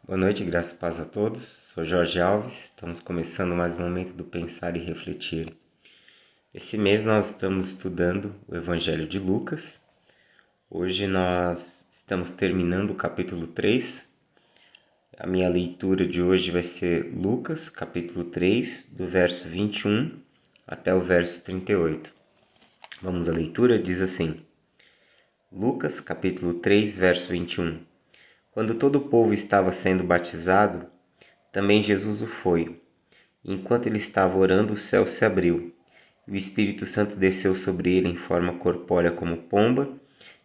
Boa noite, graças e paz a todos. Sou Jorge Alves, estamos começando mais um momento do Pensar e Refletir. Esse mês nós estamos estudando o Evangelho de Lucas. Hoje nós estamos terminando o capítulo 3. A minha leitura de hoje vai ser Lucas, capítulo 3, do verso 21 até o verso 38. Vamos à leitura? Diz assim: Lucas, capítulo 3, verso 21. Quando todo o povo estava sendo batizado, também Jesus o foi. Enquanto ele estava orando, o céu se abriu, e o Espírito Santo desceu sobre ele em forma corpórea como pomba.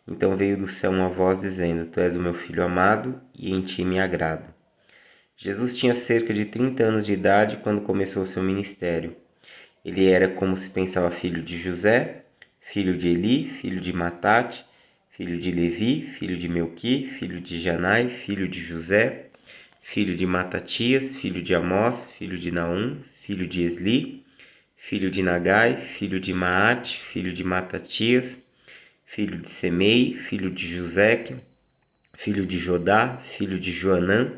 Então veio do céu uma voz dizendo: Tu és o meu filho amado, e em ti me agrado. Jesus tinha cerca de 30 anos de idade quando começou seu ministério. Ele era, como se pensava, filho de José, filho de Eli, filho de Matate, filho de Levi, filho de Melqui, filho de Janai, filho de José, filho de Matatias, filho de Amós, filho de Naum, filho de Esli, filho de Nagai, filho de Maate, filho de Matatias, filho de Semei, filho de Joseque, filho de Jodá, filho de Joanã,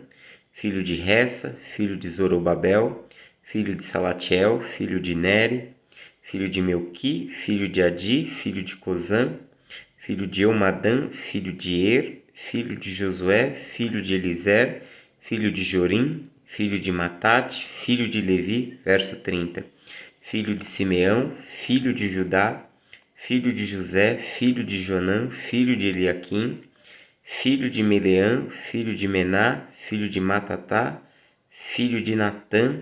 filho de Ressa, filho de Zorobabel, filho de Salatiel, filho de Neri, filho de Melqui, filho de Adi, filho de Cozã, filho de Eumadã, filho de Er, filho de Josué, filho de Eliser, filho de Jorim, filho de Matate, filho de Levi, verso 30, filho de Simeão, filho de Judá, filho de José, filho de Jonã, filho de Eliaquim, filho de Meleã, filho de Mená, filho de Matatá, filho de Natã,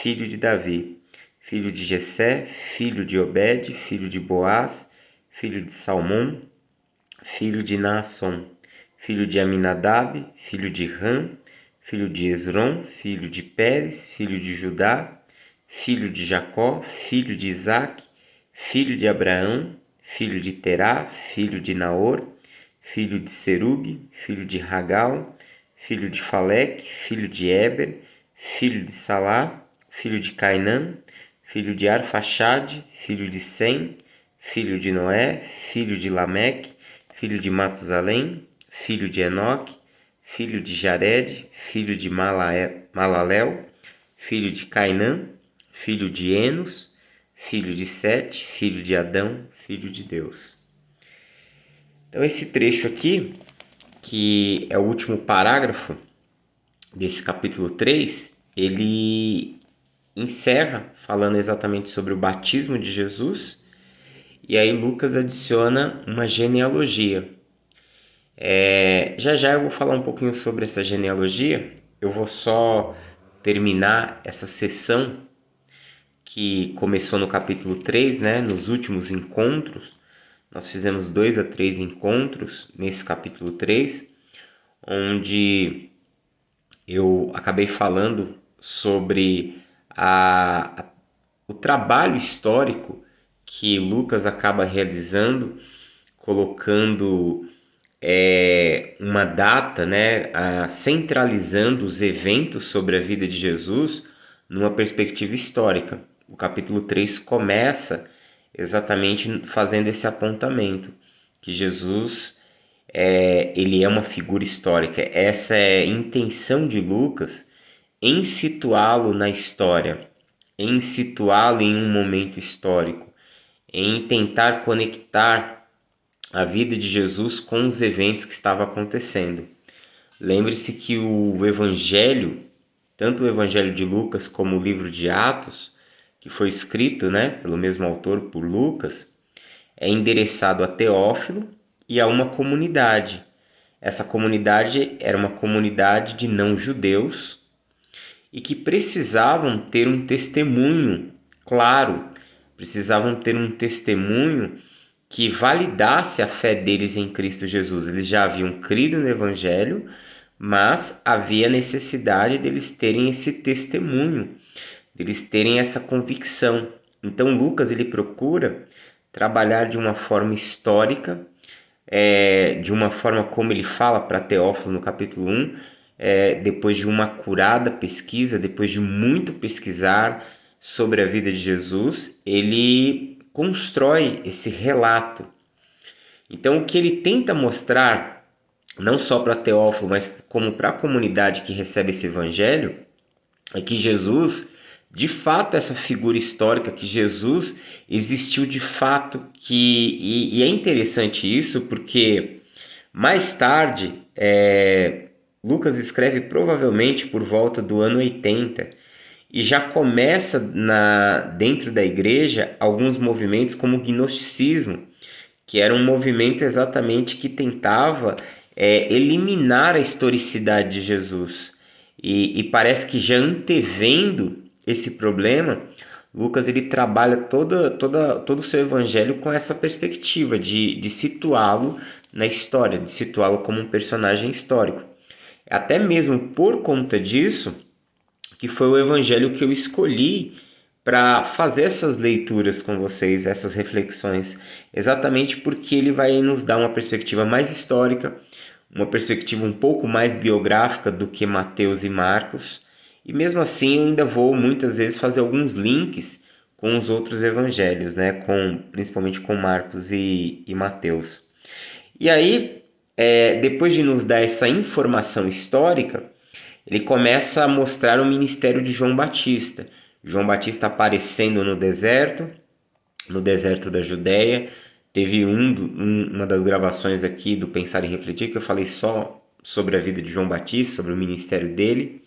filho de Davi, filho de Jessé, filho de Obed, filho de Boaz, filho de Salmão, filho de Naasson, filho de Aminadab, filho de Ram, filho de Esrom, filho de Pérez, filho de Judá, filho de Jacó, filho de Isaque, filho de Abraão, filho de Terá, filho de Naor, filho de Serug, filho de Ragal, filho de Faleque, filho de Eber, filho de Salá, filho de Cainã, filho de Arfaxade, filho de Sem, filho de Noé, filho de Lameque, filho de Matusalém, filho de Enoque, filho de Jared, filho de Malalel, filho de Cainã, filho de Enos, filho de Sete, filho de Adão, filho de Deus. Então esse trecho aqui, que é o último parágrafo desse capítulo 3, ele encerra falando exatamente sobre o batismo de Jesus, e aí Lucas adiciona uma genealogia. Já eu vou falar um pouquinho sobre essa genealogia. Eu vou só terminar essa sessão que começou no capítulo 3, né? Nos últimos encontros. Nós fizemos 2 a 3 encontros nesse capítulo 3, onde eu acabei falando sobre o trabalho histórico que Lucas acaba realizando, colocando uma data, né, centralizando os eventos sobre a vida de Jesus numa perspectiva histórica. O capítulo 3 começa exatamente fazendo esse apontamento, que Jesus ele é uma figura histórica. Essa é a intenção de Lucas em situá-lo na história, em situá-lo em um momento histórico, em tentar conectar a vida de Jesus com os eventos que estavam acontecendo. Lembre-se que o Evangelho, tanto o Evangelho de Lucas como o livro de Atos, que foi escrito, né, pelo mesmo autor, por Lucas, é endereçado a Teófilo e a uma comunidade. Essa comunidade era uma comunidade de não-judeus e que precisavam ter um testemunho claro, precisavam ter um testemunho que validasse a fé deles em Cristo Jesus. Eles já haviam crido no Evangelho, mas havia necessidade deles terem esse testemunho, deles terem essa convicção. Então Lucas ele procura trabalhar de uma forma histórica, de uma forma como ele fala para Teófilo no capítulo 1, depois de uma acurada pesquisa, depois de muito pesquisar sobre a vida de Jesus, ele constrói esse relato. Então, o que ele tenta mostrar não só para Teófilo, mas como para a comunidade que recebe esse evangelho, é que Jesus, de fato, essa figura histórica, que Jesus existiu de fato, e é interessante isso porque mais tarde, Lucas escreve provavelmente por volta do ano 80 e já começa dentro da igreja alguns movimentos como o gnosticismo, que era um movimento exatamente que tentava eliminar a historicidade de Jesus. E parece que já antevendo esse problema, Lucas ele trabalha todo o seu evangelho com essa perspectiva de situá-lo na história, de situá-lo como um personagem histórico. Até mesmo por conta disso, que foi o evangelho que eu escolhi para fazer essas leituras com vocês, essas reflexões, exatamente porque ele vai nos dar uma perspectiva mais histórica, uma perspectiva um pouco mais biográfica do que Mateus e Marcos, e mesmo assim eu ainda vou muitas vezes fazer alguns links com os outros evangelhos, né? Principalmente com Marcos e Mateus. E aí, depois de nos dar essa informação histórica, ele começa a mostrar o ministério de João Batista. João Batista aparecendo no deserto da Judéia. Teve uma das gravações aqui do Pensar e Refletir que eu falei só sobre a vida de João Batista, sobre o ministério dele.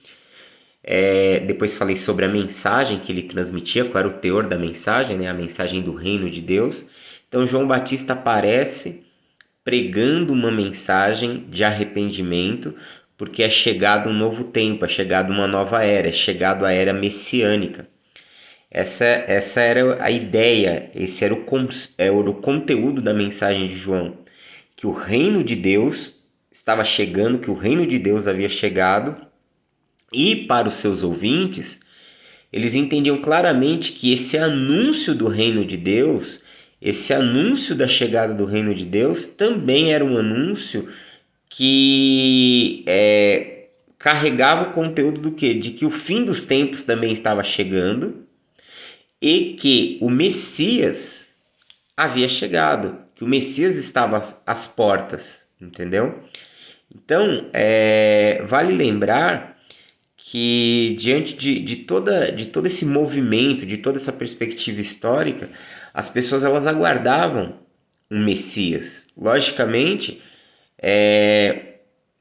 Depois falei sobre a mensagem que ele transmitia, qual era o teor da mensagem, né? A mensagem do reino de Deus. Então João Batista aparece pregando uma mensagem de arrependimento, porque é chegado um novo tempo, é chegado uma nova era, é chegado a era messiânica. Essa era a ideia, esse era o conteúdo da mensagem de João, que o reino de Deus estava chegando, que o reino de Deus havia chegado, e para os seus ouvintes, eles entendiam claramente que esse anúncio do reino de Deus, esse anúncio da chegada do reino de Deus, também era um anúncio que carregava o conteúdo do quê? De que o fim dos tempos também estava chegando e que o Messias havia chegado, que o Messias estava às portas, entendeu? Então, vale lembrar que diante de todo esse movimento, de toda essa perspectiva histórica, as pessoas elas aguardavam um Messias. Logicamente,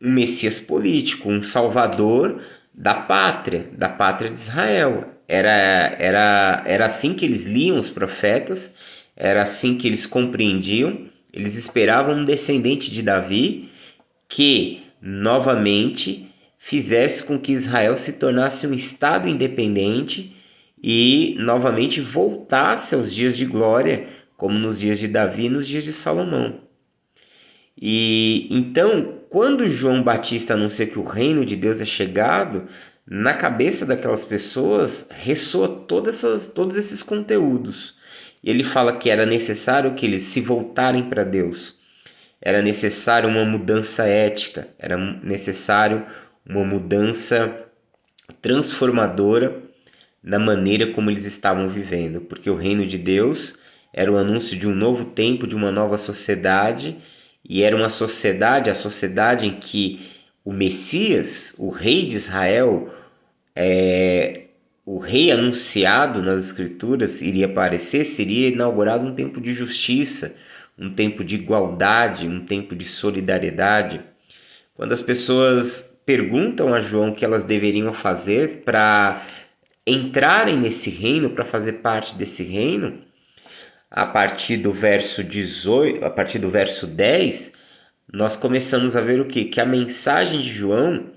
um Messias político, um salvador da pátria de Israel. Era assim que eles liam os profetas, era assim que eles compreendiam. Eles esperavam um descendente de Davi que, novamente, fizesse com que Israel se tornasse um estado independente e, novamente, voltasse aos dias de glória, como nos dias de Davi e nos dias de Salomão. E então, quando João Batista anuncia que o reino de Deus é chegado, na cabeça daquelas pessoas ressoa todos esses conteúdos. E ele fala que era necessário que eles se voltarem para Deus. Era necessário uma mudança ética, era necessário uma mudança transformadora na maneira como eles estavam vivendo, porque o reino de Deus era o anúncio de um novo tempo, de uma nova sociedade, e era uma sociedade, a sociedade em que o Messias, o rei de Israel, o rei anunciado nas Escrituras iria aparecer, seria inaugurado um tempo de justiça, um tempo de igualdade, um tempo de solidariedade. Quando as pessoas perguntam a João o que elas deveriam fazer para entrarem nesse reino, para fazer parte desse reino, a partir do verso 18, a partir do verso 10, nós começamos a ver o quê? Que a mensagem de João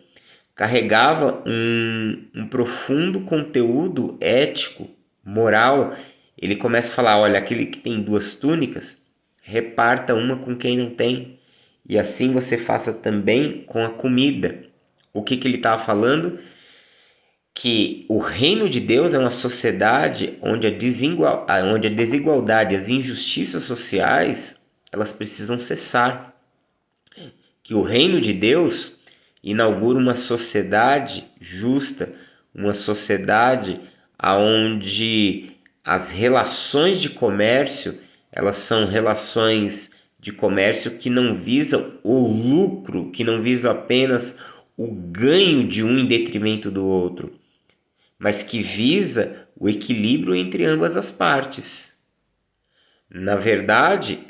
carregava um profundo conteúdo ético, moral. Ele começa a falar, olha, aquele que tem 2 túnicas, reparta uma com quem não tem. E assim você faça também com a comida. O que ele estava falando? Que o reino de Deus é uma sociedade onde a desigualdade, as injustiças sociais, elas precisam cessar. Que o reino de Deus inaugura uma sociedade justa, uma sociedade onde as relações de comércio elas são relações de comércio que não visam o lucro, que não visam apenas o ganho de um em detrimento do outro, mas que visa o equilíbrio entre ambas as partes. Na verdade,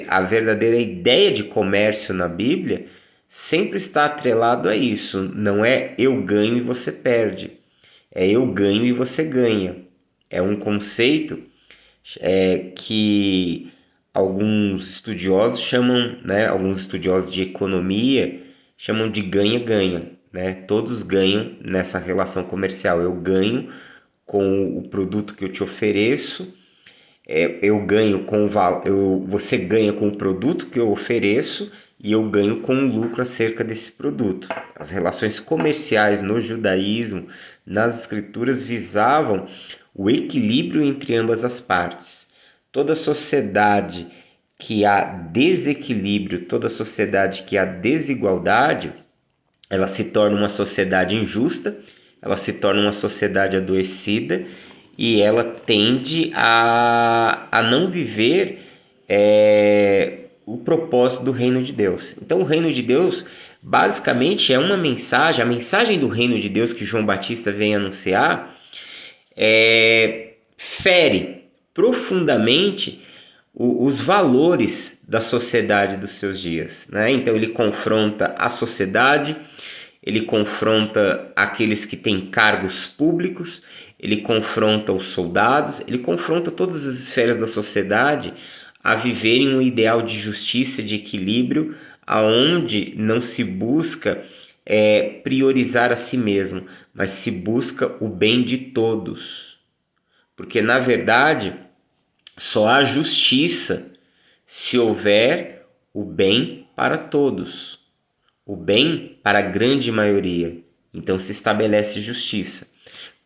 a verdadeira ideia de comércio na Bíblia sempre está atrelado a isso. Não é eu ganho e você perde, é eu ganho e você ganha. É um conceito que alguns estudiosos chamam, né, alguns estudiosos de economia chamam de ganha-ganha, né? Todos ganham nessa relação comercial. Eu ganho com o produto que eu te ofereço, eu ganho com você ganha com o produto que eu ofereço e eu ganho com o lucro acerca desse produto. As relações comerciais no judaísmo, nas escrituras, visavam o equilíbrio entre ambas as partes. Toda sociedade que há desequilíbrio, toda sociedade que há desigualdade, ela se torna uma sociedade injusta, ela se torna uma sociedade adoecida e ela tende a não viver o propósito do reino de Deus. Então, o reino de Deus basicamente é uma mensagem, a mensagem do reino de Deus que João Batista vem anunciar, fere profundamente os valores da sociedade dos seus dias, né? Então ele confronta a sociedade, ele confronta aqueles que têm cargos públicos, ele confronta os soldados, ele confronta todas as esferas da sociedade a viverem um ideal de justiça, de equilíbrio, aonde não se busca priorizar a si mesmo, mas se busca o bem de todos. Porque, na verdade, só há justiça se houver o bem para todos, o bem para a grande maioria. Então se estabelece justiça.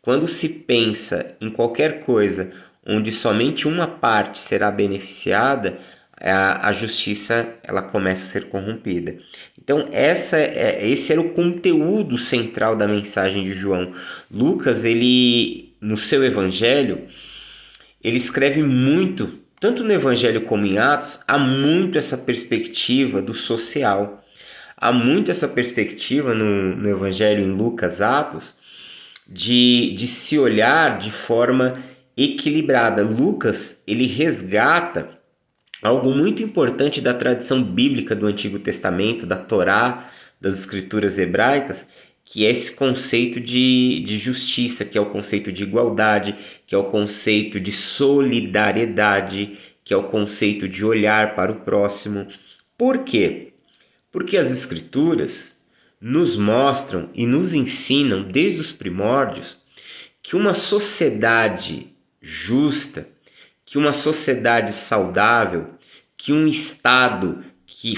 Quando se pensa em qualquer coisa onde somente uma parte será beneficiada, a justiça ela começa a ser corrompida. Então esse era o conteúdo central da mensagem de João. Lucas, ele no seu evangelho, ele escreve muito, tanto no Evangelho como em Atos, há muito essa perspectiva do social. Há muito essa perspectiva no Evangelho, em Lucas, Atos, de se olhar de forma equilibrada. Lucas, ele resgata algo muito importante da tradição bíblica do Antigo Testamento, da Torá, das escrituras hebraicas, que é esse conceito de justiça, que é o conceito de igualdade, que é o conceito de solidariedade, que é o conceito de olhar para o próximo. Por quê? Porque as escrituras nos mostram e nos ensinam desde os primórdios que uma sociedade justa, que uma sociedade saudável, que um Estado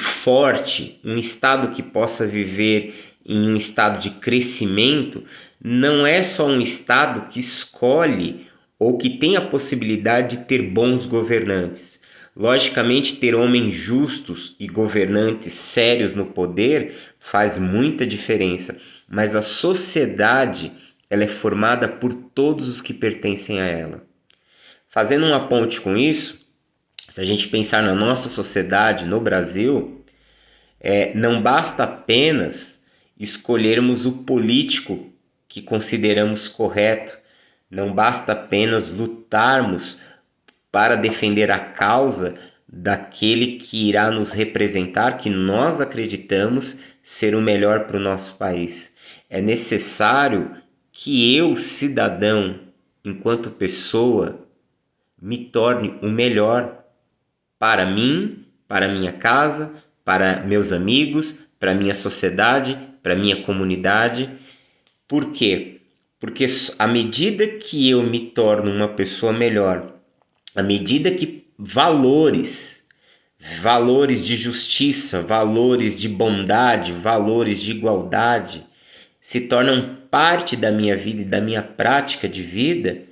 forte, um Estado que possa viver em um estado de crescimento, não é só um Estado que escolhe ou que tem a possibilidade de ter bons governantes. Logicamente, ter homens justos e governantes sérios no poder faz muita diferença, mas a sociedade ela é formada por todos os que pertencem a ela. Fazendo uma ponte com isso, se a gente pensar na nossa sociedade, no Brasil, não basta apenas escolhermos o político que consideramos correto, não basta apenas lutarmos para defender a causa daquele que irá nos representar, que nós acreditamos ser o melhor para o nosso país. É necessário que eu, cidadão, enquanto pessoa, me torne o melhor para mim, para minha casa, para meus amigos, para minha sociedade, para minha comunidade. Por quê? Porque à medida que eu me torno uma pessoa melhor, à medida que valores de justiça, valores de bondade, valores de igualdade se tornam parte da minha vida e da minha prática de vida,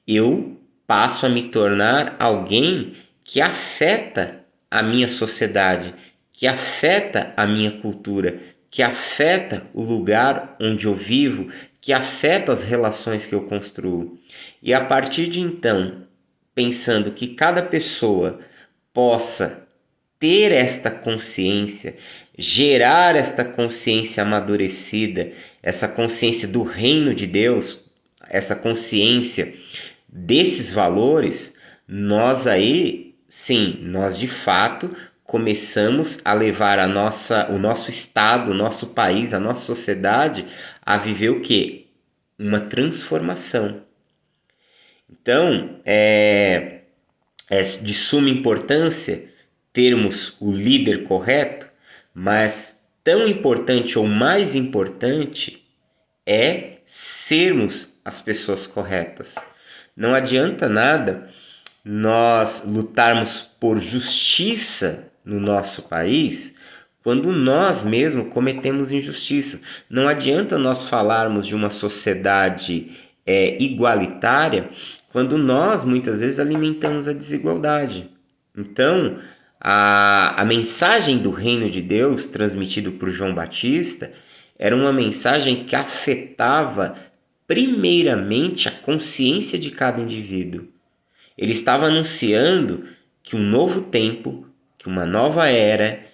eu passo a me tornar alguém que afeta a minha sociedade, que afeta a minha cultura, que afeta o lugar onde eu vivo, que afeta as relações que eu construo. E a partir de então, pensando que cada pessoa possa ter esta consciência, gerar esta consciência amadurecida, essa consciência do reino de Deus, essa consciência desses valores, nós aí, sim, nós de fato começamos a levar o nosso estado, o nosso país, a nossa sociedade a viver o quê? Uma transformação. Então, é de suma importância termos o líder correto, mas tão importante ou mais importante é sermos as pessoas corretas. Não adianta nada nós lutarmos por justiça no nosso país quando nós mesmos cometemos injustiça. Não adianta nós falarmos de uma sociedade igualitária quando nós muitas vezes alimentamos a desigualdade. Então, a mensagem do reino de Deus transmitido por João Batista era uma mensagem que afetava primeiramente a consciência de cada indivíduo. Ele estava anunciando que um novo tempo, que uma nova era,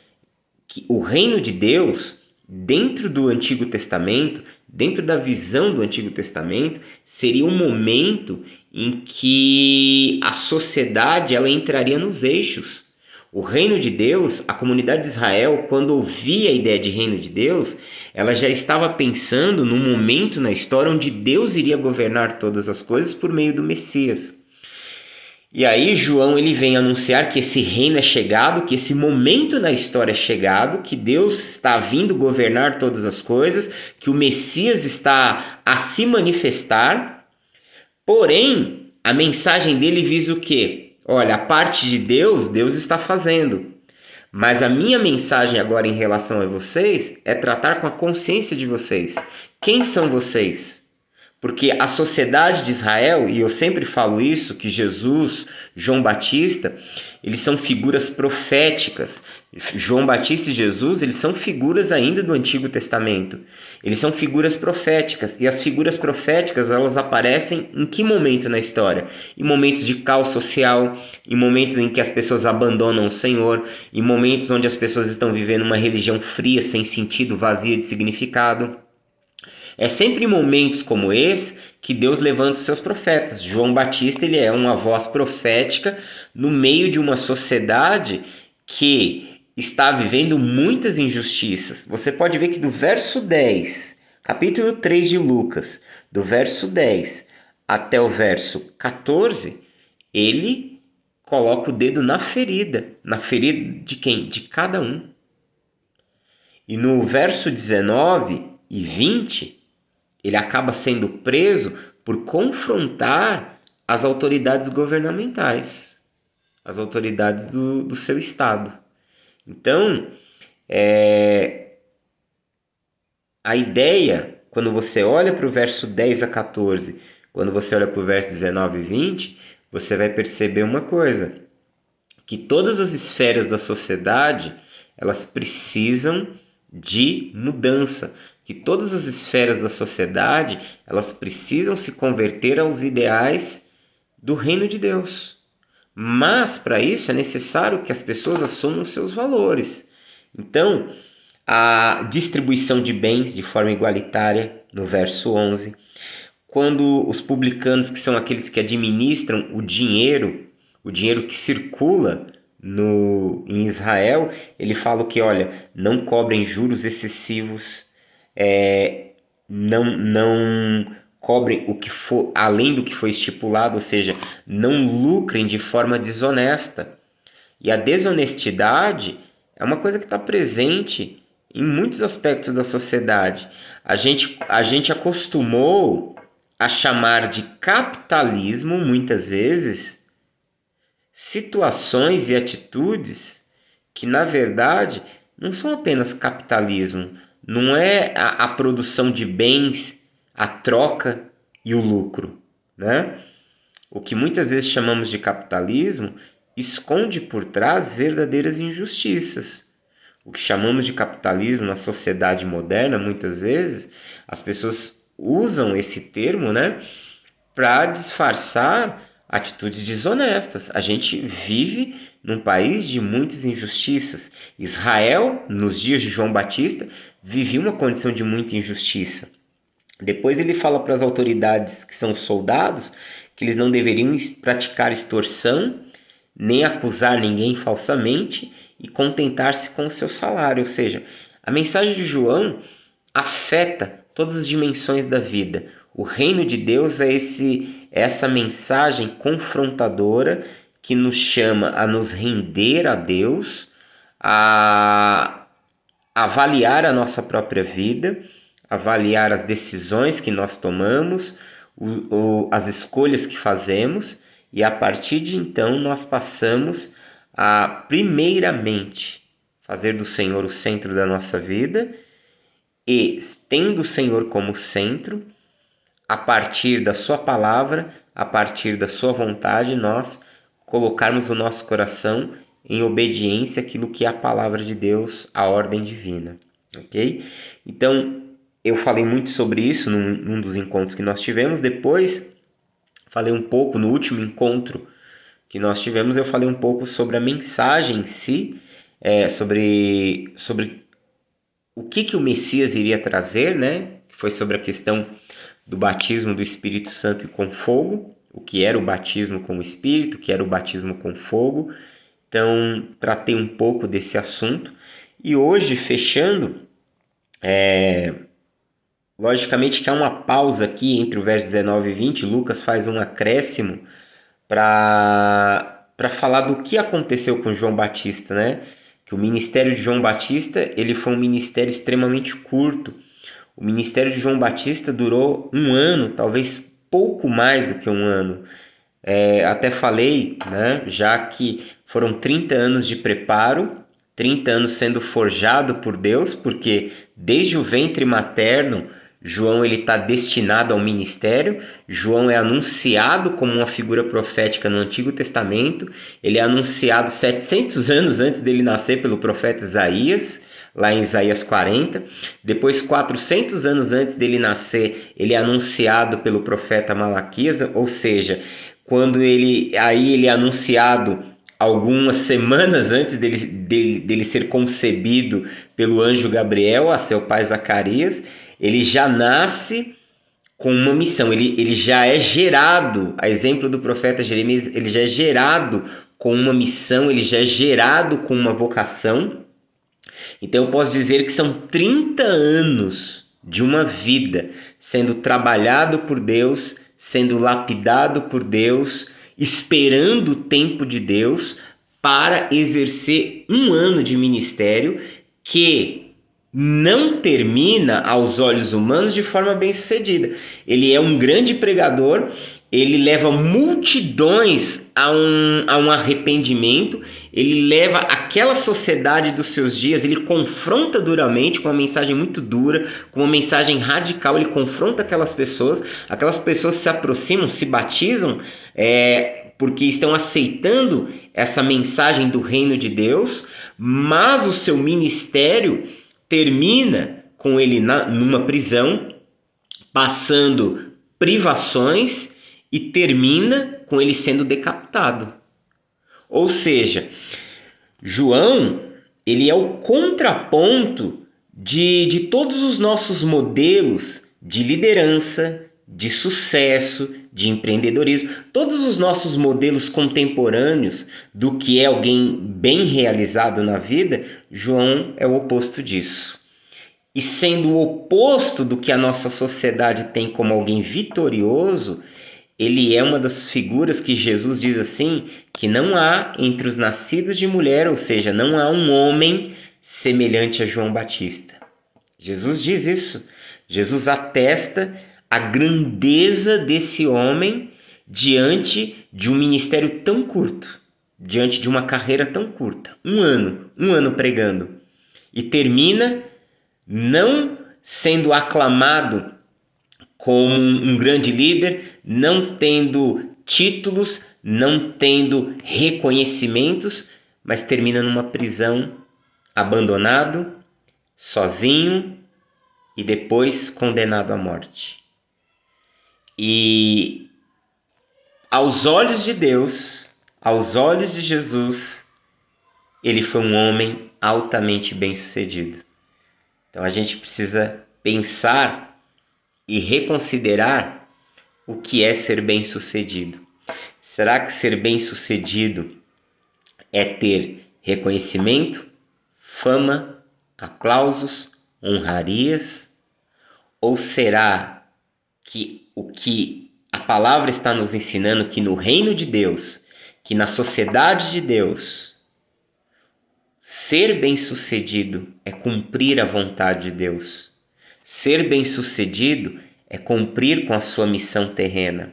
que o reino de Deus, dentro do Antigo Testamento, dentro da visão do Antigo Testamento, seria um momento em que a sociedade ela entraria nos eixos. O reino de Deus, a comunidade de Israel, quando ouvia a ideia de reino de Deus, ela já estava pensando num momento na história onde Deus iria governar todas as coisas por meio do Messias. E aí João ele vem anunciar que esse reino é chegado, que esse momento na história é chegado, que Deus está vindo governar todas as coisas, que o Messias está a se manifestar. Porém, a mensagem dele visa o quê? Olha, a parte de Deus, Deus está fazendo. Mas a minha mensagem agora em relação a vocês é tratar com a consciência de vocês. Quem são vocês? Porque a sociedade de Israel, e eu sempre falo isso, que Jesus, João Batista, eles são figuras proféticas. João Batista e Jesus, eles são figuras ainda do Antigo Testamento. Eles são figuras proféticas. E as figuras proféticas, elas aparecem em que momento na história? Em momentos de caos social, em momentos em que as pessoas abandonam o Senhor, em momentos onde as pessoas estão vivendo uma religião fria, sem sentido, vazia de significado. É sempre em momentos como esse que Deus levanta os seus profetas. João Batista ele é uma voz profética no meio de uma sociedade que está vivendo muitas injustiças. Você pode ver que do verso 10, capítulo 3 de Lucas, do verso 10 até o verso 14, ele coloca o dedo na ferida de quem? De cada um. E no verso 19 e 20, ele acaba sendo preso por confrontar as autoridades governamentais, as autoridades do seu estado. Então, a ideia, quando você olha para o verso 10 a 14, quando você olha para o verso 19 e 20, você vai perceber uma coisa, que todas as esferas da sociedade, elas precisam de mudança, que todas as esferas da sociedade, elas precisam se converter aos ideais do reino de Deus. Mas para isso é necessário que as pessoas assumam seus valores. Então, a distribuição de bens de forma igualitária, no verso 11, quando os publicanos, que são aqueles que administram o dinheiro que circula em Israel, ele fala que, olha, não cobrem juros excessivos, não cobrem o que for além do que foi estipulado, ou seja, não lucrem de forma desonesta. E a desonestidade é uma coisa que está presente em muitos aspectos da sociedade. A gente acostumou a chamar de capitalismo, muitas vezes, situações e atitudes que, na verdade, não são apenas capitalismo. Não é a produção de bens, a troca e o lucro, né? O que muitas vezes chamamos de capitalismo esconde por trás verdadeiras injustiças. O que chamamos de capitalismo na sociedade moderna, muitas vezes, as pessoas usam esse termo, né, para disfarçar atitudes desonestas. A gente vive num país de muitas injustiças. Israel, nos dias de João Batista, vivia uma condição de muita injustiça. Depois ele fala para as autoridades que são soldados que eles não deveriam praticar extorsão, nem acusar ninguém falsamente e contentar-se com o seu salário. Ou seja, a mensagem de João afeta todas as dimensões da vida. O reino de Deus é essa mensagem confrontadora que nos chama a nos render a Deus, a avaliar a nossa própria vida, avaliar as decisões que nós tomamos, as escolhas que fazemos, e a partir de então nós passamos a, primeiramente, fazer do Senhor o centro da nossa vida, e, tendo o Senhor como centro, a partir da sua palavra, a partir da sua vontade, nós colocarmos o nosso coração em obediência àquilo que é a palavra de Deus, a ordem divina, ok? Então, eu falei muito sobre isso num dos encontros que nós tivemos. Depois, falei um pouco no último encontro que nós tivemos, eu falei um pouco sobre a mensagem em si, sobre o que o Messias iria trazer, né? Foi sobre a questão do batismo do Espírito Santo e com fogo, o que era o batismo com o Espírito, o que era o batismo com fogo. Então, tratei um pouco desse assunto. E hoje, fechando, logicamente que há uma pausa aqui entre o verso 19 e 20, Lucas faz um acréscimo para falar do que aconteceu com João Batista, né? Que o ministério de João Batista ele foi um ministério extremamente curto. O ministério de João Batista durou 1 ano, talvez pouco mais do que 1 ano. Até falei, né, já que foram 30 anos de preparo, 30 anos sendo forjado por Deus, porque desde o ventre materno, João está destinado ao ministério. João é anunciado como uma figura profética no Antigo Testamento. Ele é anunciado 700 anos antes dele nascer pelo profeta Isaías, lá em Isaías 40. Depois, 400 anos antes dele nascer, ele é anunciado pelo profeta Malaquias, ou seja, quando ele é anunciado algumas semanas antes dele ser concebido pelo anjo Gabriel a seu pai Zacarias. Ele já nasce com uma missão, ele já é gerado, a exemplo do profeta Jeremias, ele já é gerado com uma missão, ele já é gerado com uma vocação. Então eu posso dizer que são 30 anos de uma vida sendo trabalhado por Deus, sendo lapidado por Deus, esperando o tempo de Deus para exercer 1 ano de ministério que não termina aos olhos humanos de forma bem-sucedida. Ele é um grande pregador, ele leva multidões a um arrependimento, ele leva aquela sociedade dos seus dias, ele confronta duramente com uma mensagem muito dura, com uma mensagem radical, ele confronta aquelas pessoas se aproximam, se batizam, porque estão aceitando essa mensagem do reino de Deus, mas o seu ministério termina com ele numa prisão, passando privações, e termina com ele sendo decapitado. Ou seja, João ele é o contraponto de todos os nossos modelos de liderança, de sucesso, de empreendedorismo, todos os nossos modelos contemporâneos do que é alguém bem realizado na vida. João é o oposto disso. E sendo o oposto do que a nossa sociedade tem como alguém vitorioso, ele é uma das figuras que Jesus diz assim, que não há entre os nascidos de mulher, ou seja, não há um homem semelhante a João Batista. Jesus diz isso. Jesus atesta a grandeza desse homem diante de um ministério tão curto, diante de uma carreira tão curta. 1 ano pregando. E termina não sendo aclamado como um grande líder, não tendo títulos, não tendo reconhecimentos, mas termina numa prisão, abandonado, sozinho e depois condenado à morte. E aos olhos de Deus, aos olhos de Jesus, ele foi um homem altamente bem-sucedido. Então a gente precisa pensar e reconsiderar o que é ser bem-sucedido. Será que ser bem-sucedido é ter reconhecimento, fama, aplausos, honrarias? Ou será que o que a palavra está nos ensinando, que no reino de Deus, que na sociedade de Deus, ser bem-sucedido é cumprir a vontade de Deus. Ser bem-sucedido é cumprir com a sua missão terrena.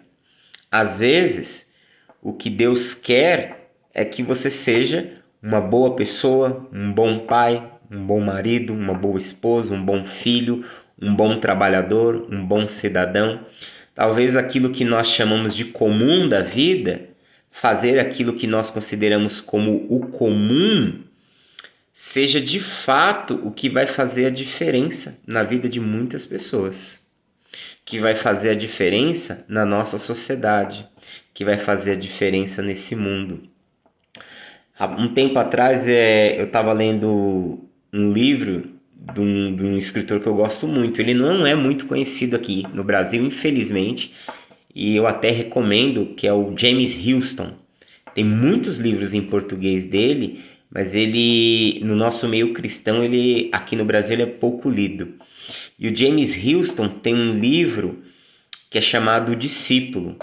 Às vezes, o que Deus quer é que você seja uma boa pessoa, um bom pai, um bom marido, uma boa esposa, um bom filho, um bom trabalhador, um bom cidadão. Talvez aquilo que nós chamamos de comum da vida, fazer aquilo que nós consideramos como o comum, seja de fato o que vai fazer a diferença na vida de muitas pessoas, que vai fazer a diferença na nossa sociedade, que vai fazer a diferença nesse mundo. Há um tempo atrás eu estava lendo um livro de um escritor que eu gosto muito. Ele não é muito conhecido aqui no Brasil, infelizmente, e eu até recomendo, que é o James Houston. Tem muitos livros em português dele, mas ele, no nosso meio cristão, ele aqui no Brasil ele é pouco lido. E o James Houston tem um livro que é chamado O Discípulo.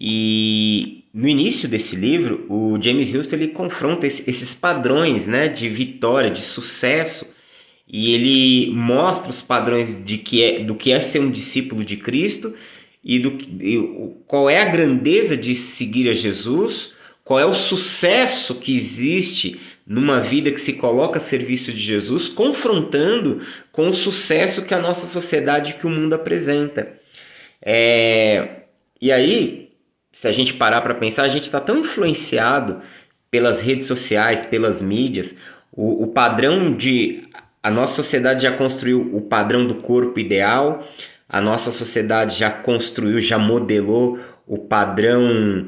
E no início desse livro, o James Houston ele confronta esses padrões, né, de vitória, de sucesso, e ele mostra os padrões do que é ser um discípulo de Cristo e qual é a grandeza de seguir a Jesus, qual é o sucesso que existe numa vida que se coloca a serviço de Jesus, confrontando com o sucesso que a nossa sociedade, que o mundo apresenta. E aí, se a gente parar para pensar, a gente está tão influenciado pelas redes sociais, pelas mídias, o padrão de... A nossa sociedade já construiu o padrão do corpo ideal, a nossa sociedade já construiu, já modelou o padrão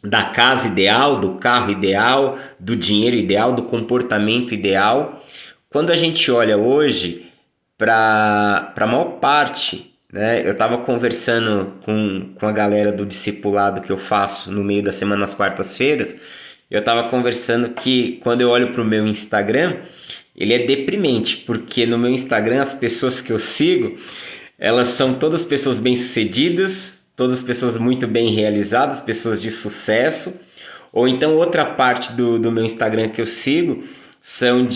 da casa ideal, do carro ideal, do dinheiro ideal, do comportamento ideal. Quando a gente olha hoje para a maior parte, né, eu estava conversando com a galera do discipulado que eu faço no meio da semana, nas quartas-feiras, eu estava conversando que quando eu olho para o meu Instagram, ele é deprimente, porque no meu Instagram as pessoas que eu sigo, elas são todas pessoas bem-sucedidas, todas pessoas muito bem realizadas, pessoas de sucesso. Ou então outra parte do meu Instagram que eu sigo são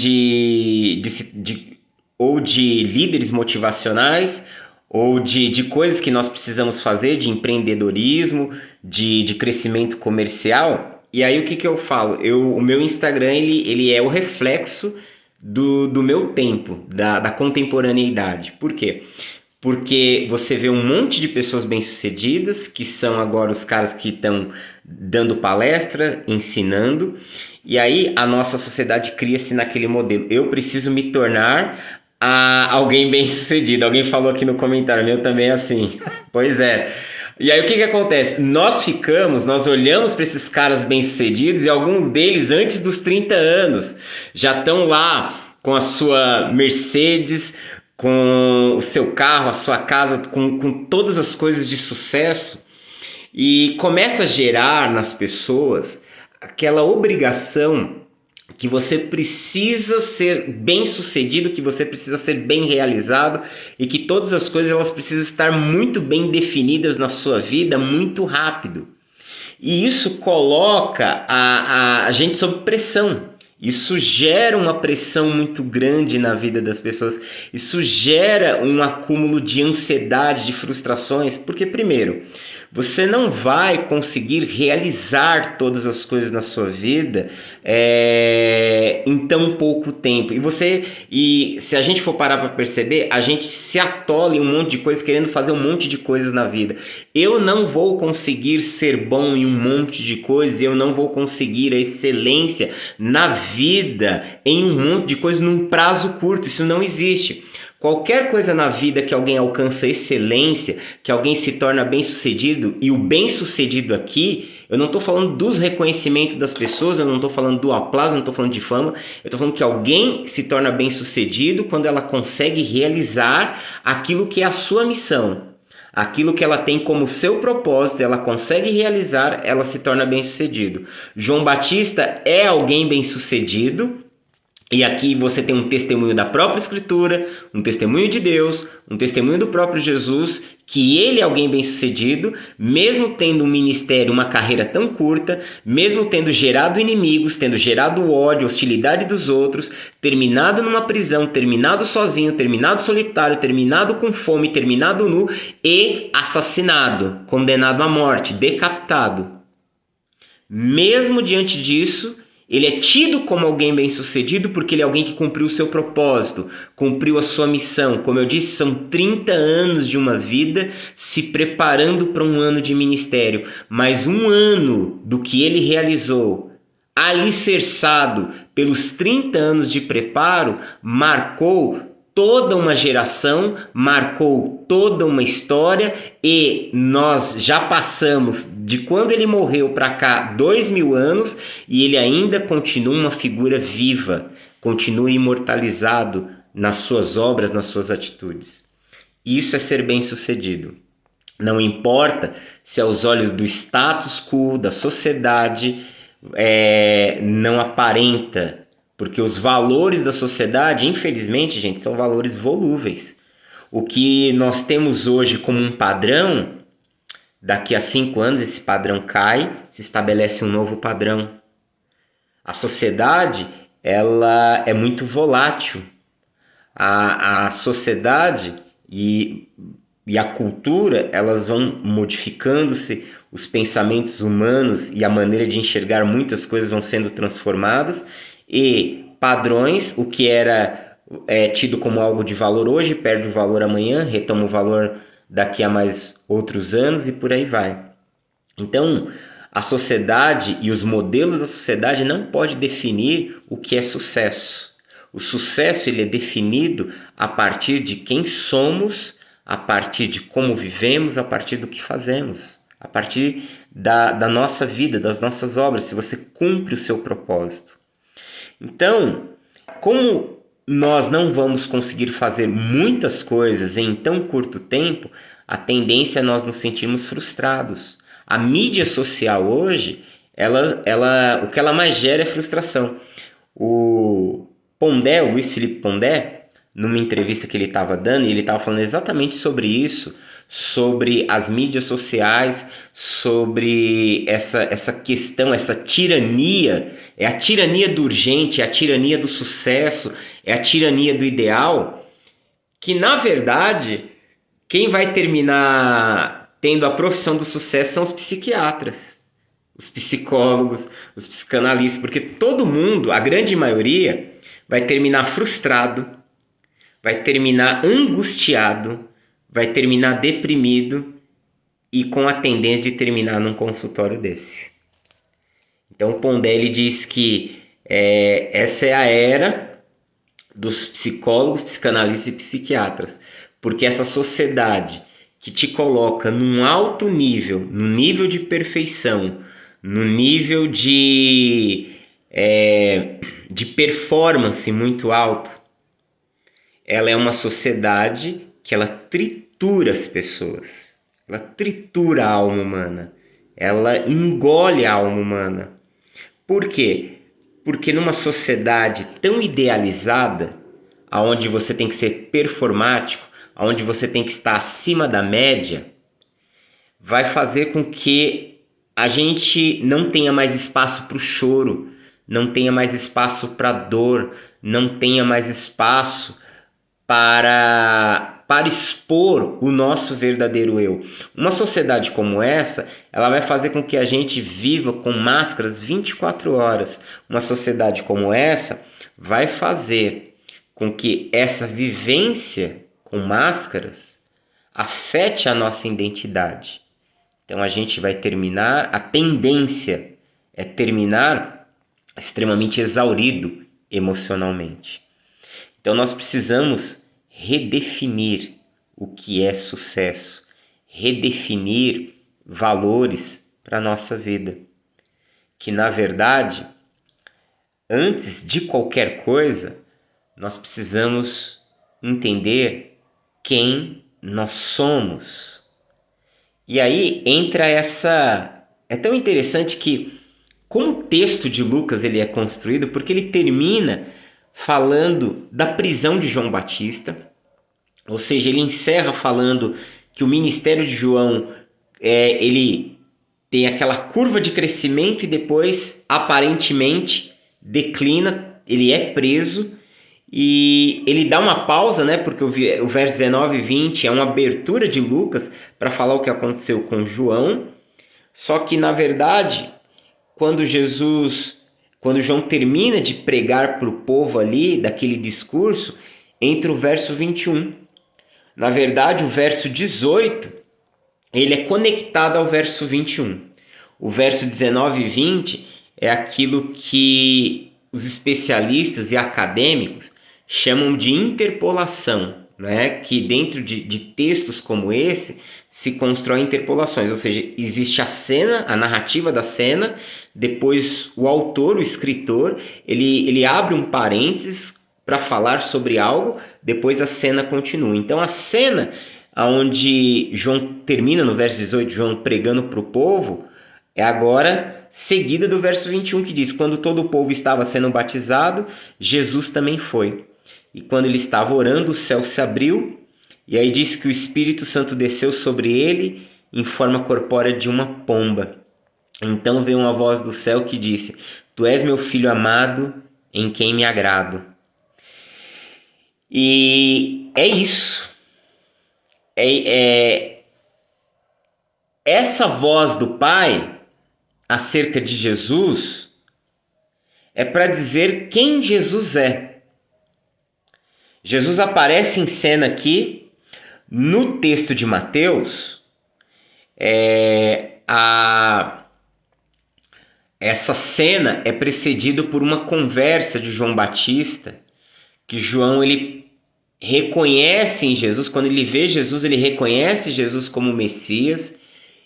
ou de líderes motivacionais, ou de coisas que nós precisamos fazer, de empreendedorismo, de crescimento comercial. E aí o que eu falo? O meu Instagram ele é o reflexo do meu tempo, da contemporaneidade. Por quê? Porque você vê um monte de pessoas bem-sucedidas, que são agora os caras que estão dando palestra, ensinando, e aí a nossa sociedade cria-se naquele modelo. Eu preciso me tornar alguém bem-sucedido. Alguém falou aqui no comentário, meu também é assim. Pois é. E aí o que acontece? Nós olhamos para esses caras bem-sucedidos e alguns deles antes dos 30 anos já estão lá com a sua Mercedes, com o seu carro, a sua casa, com todas as coisas de sucesso, e começa a gerar nas pessoas aquela obrigação que você precisa ser bem-sucedido, que você precisa ser bem realizado e que todas as coisas elas precisam estar muito bem definidas na sua vida muito rápido. E isso coloca a gente sob pressão. Isso gera uma pressão muito grande na vida das pessoas. Isso gera um acúmulo de ansiedade, de frustrações, porque primeiro, você não vai conseguir realizar todas as coisas na sua vida em tão pouco tempo. E se a gente for parar para perceber, a gente se atola em um monte de coisas, querendo fazer um monte de coisas na vida. Eu não vou conseguir ser bom em um monte de coisas, eu não vou conseguir a excelência na vida em um monte de coisas num prazo curto. Isso não existe. Qualquer coisa na vida que alguém alcança excelência, que alguém se torna bem-sucedido, e o bem-sucedido aqui, eu não estou falando dos reconhecimentos das pessoas, eu não estou falando do aplauso, eu não estou falando de fama, eu estou falando que alguém se torna bem-sucedido quando ela consegue realizar aquilo que é a sua missão. Aquilo que ela tem como seu propósito, ela consegue realizar, ela se torna bem-sucedido. João Batista é alguém bem-sucedido, e aqui você tem um testemunho da própria Escritura, um testemunho de Deus, um testemunho do próprio Jesus, que ele é alguém bem-sucedido, mesmo tendo um ministério, uma carreira tão curta, mesmo tendo gerado inimigos, tendo gerado ódio, hostilidade dos outros, terminado numa prisão, terminado sozinho, terminado solitário, terminado com fome, terminado nu e assassinado, condenado à morte, decapitado. Mesmo diante disso, ele é tido como alguém bem-sucedido porque ele é alguém que cumpriu o seu propósito, cumpriu a sua missão. Como eu disse, são 30 anos de uma vida se preparando para um ano de ministério. Mas um ano do que ele realizou, alicerçado pelos 30 anos de preparo, marcou toda uma geração, marcou toda uma história, e nós já passamos de quando ele morreu para cá 2000 anos e ele ainda continua uma figura viva, continua imortalizado nas suas obras, nas suas atitudes. Isso é ser bem-sucedido. Não importa se aos olhos do status quo, da sociedade, não aparenta. Porque os valores da sociedade, infelizmente, gente, são valores volúveis. O que nós temos hoje como um padrão, daqui a 5 anos esse padrão cai, se estabelece um novo padrão. A sociedade, ela é muito volátil. A sociedade e a cultura, elas vão modificando-se, os pensamentos humanos e a maneira de enxergar muitas coisas vão sendo transformadas, e padrões, o que era tido como algo de valor hoje, perde o valor amanhã, retoma o valor daqui a mais outros anos e por aí vai. Então, a sociedade e os modelos da sociedade não podem definir o que é sucesso. O sucesso ele é definido a partir de quem somos, a partir de como vivemos, a partir do que fazemos, a partir da nossa vida, das nossas obras, se você cumpre o seu propósito. Então, como nós não vamos conseguir fazer muitas coisas em tão curto tempo, a tendência é nós nos sentirmos frustrados. A mídia social hoje, o que ela mais gera é frustração. O Pondé, o Luiz Felipe Pondé, numa entrevista que ele estava dando, e ele estava falando exatamente sobre isso, sobre as mídias sociais, sobre essa questão, essa tirania. É a tirania do urgente, é a tirania do sucesso, é a tirania do ideal, que na verdade quem vai terminar tendo a profissão do sucesso são os psiquiatras, os psicólogos, os psicanalistas, porque todo mundo, a grande maioria, vai terminar frustrado, vai terminar angustiado, vai terminar deprimido e com a tendência de terminar num consultório desse. Então o Pondé ele diz que essa é a era dos psicólogos, psicanalistas e psiquiatras, porque essa sociedade que te coloca num alto nível, no nível de perfeição, no nível de performance muito alto, ela é uma sociedade que ela tritura as pessoas, ela tritura a alma humana, ela engole a alma humana. Por quê? Porque numa sociedade tão idealizada, onde você tem que ser performático, onde você tem que estar acima da média, vai fazer com que a gente não tenha mais espaço para o choro, não tenha mais espaço para a dor, não tenha mais espaço para expor o nosso verdadeiro eu. Uma sociedade como essa, ela vai fazer com que a gente viva com máscaras 24 horas. Uma sociedade como essa vai fazer com que essa vivência com máscaras afete a nossa identidade. Então a gente vai terminar, a tendência é terminar extremamente exaurido emocionalmente. Então nós precisamos redefinir o que é sucesso, redefinir valores para a nossa vida. Que, na verdade, antes de qualquer coisa, nós precisamos entender quem nós somos. E aí entra essa... É tão interessante que, como o texto de Lucas ele é construído, porque ele termina falando da prisão de João Batista, ou seja, ele encerra falando que o ministério de João ele tem aquela curva de crescimento e depois, aparentemente, declina, ele é preso e ele dá uma pausa, né? Porque o verso 19 e 20 é uma abertura de Lucas para falar o que aconteceu com João. Só que, na verdade, quando João termina de pregar para o povo ali, daquele discurso, entra o verso 21. Na verdade, o verso 18, ele é conectado ao verso 21. O verso 19 e 20 é aquilo que os especialistas e acadêmicos chamam de interpolação, né? Que dentro de textos como esse se constroem interpolações, ou seja, existe a cena, a narrativa da cena, depois o autor, o escritor, ele abre um parênteses para falar sobre algo, depois a cena continua. Então a cena onde João termina no verso 18, João pregando para o povo, é agora seguida do verso 21 que diz: quando todo o povo estava sendo batizado, Jesus também foi. E quando ele estava orando, o céu se abriu, e aí diz que o Espírito Santo desceu sobre ele em forma corpórea de uma pomba. Então veio uma voz do céu que disse: Tu és meu filho amado, em quem me agrado. E é isso. Essa voz do Pai acerca de Jesus é para dizer quem Jesus é. Jesus aparece em cena aqui no texto de Mateus. Essa cena é precedida por uma conversa de João Batista, que João ele reconhece em Jesus, quando ele vê Jesus, ele reconhece Jesus como Messias,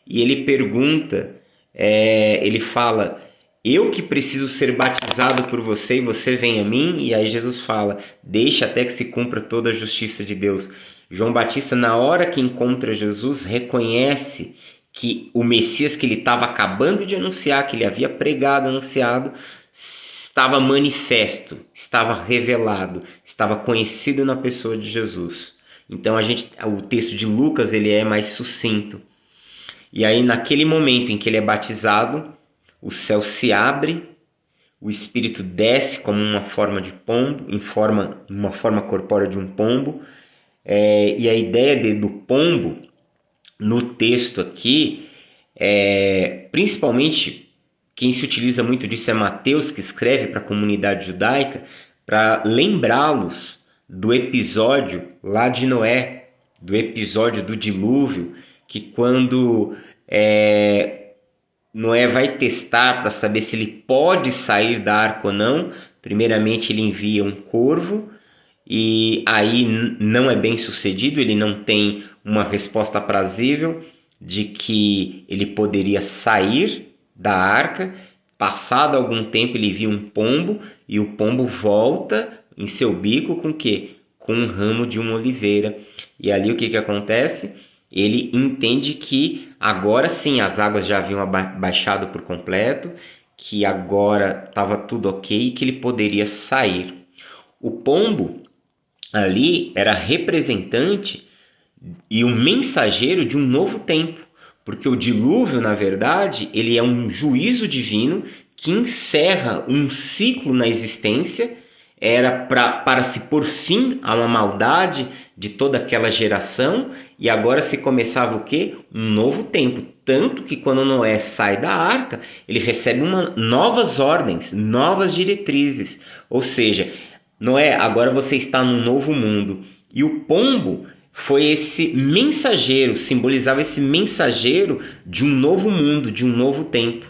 e ele pergunta, ele fala: eu que preciso ser batizado por você e você vem a mim? E aí Jesus fala: deixa até que se cumpra toda a justiça de Deus. João Batista, na hora que encontra Jesus, reconhece que o Messias que ele estava acabando de anunciar, que ele havia pregado, anunciado, estava manifesto, estava revelado, estava conhecido na pessoa de Jesus. Então o texto de Lucas ele é mais sucinto. E aí naquele momento em que ele é batizado, o céu se abre, o Espírito desce como uma forma de pombo, uma forma corpórea de um pombo. E a ideia do pombo no texto aqui, principalmente quem se utiliza muito disso é Mateus, que escreve para a comunidade judaica, para lembrá-los do episódio lá de Noé, do episódio do dilúvio, que quando Noé vai testar para saber se ele pode sair da arca ou não, primeiramente ele envia um corvo, e aí não é bem sucedido, ele não tem uma resposta aprazível de que ele poderia sair da arca. Passado algum tempo ele viu um pombo, e o pombo volta em seu bico com o quê? Com um ramo de uma oliveira. E ali o que acontece? Ele entende que agora sim as águas já haviam baixado por completo, que agora estava tudo ok e que ele poderia sair. O pombo ali era representante e um mensageiro de um novo tempo, porque o dilúvio, na verdade, ele é um juízo divino que encerra um ciclo na existência. Era para se pôr fim a uma maldade de toda aquela geração, e agora se começava o quê? Um novo tempo. Tanto que quando Noé sai da arca, ele recebe novas ordens, novas diretrizes. Ou seja, Noé, agora você está num novo mundo. E o pombo foi esse mensageiro, simbolizava esse mensageiro de um novo mundo, de um novo tempo.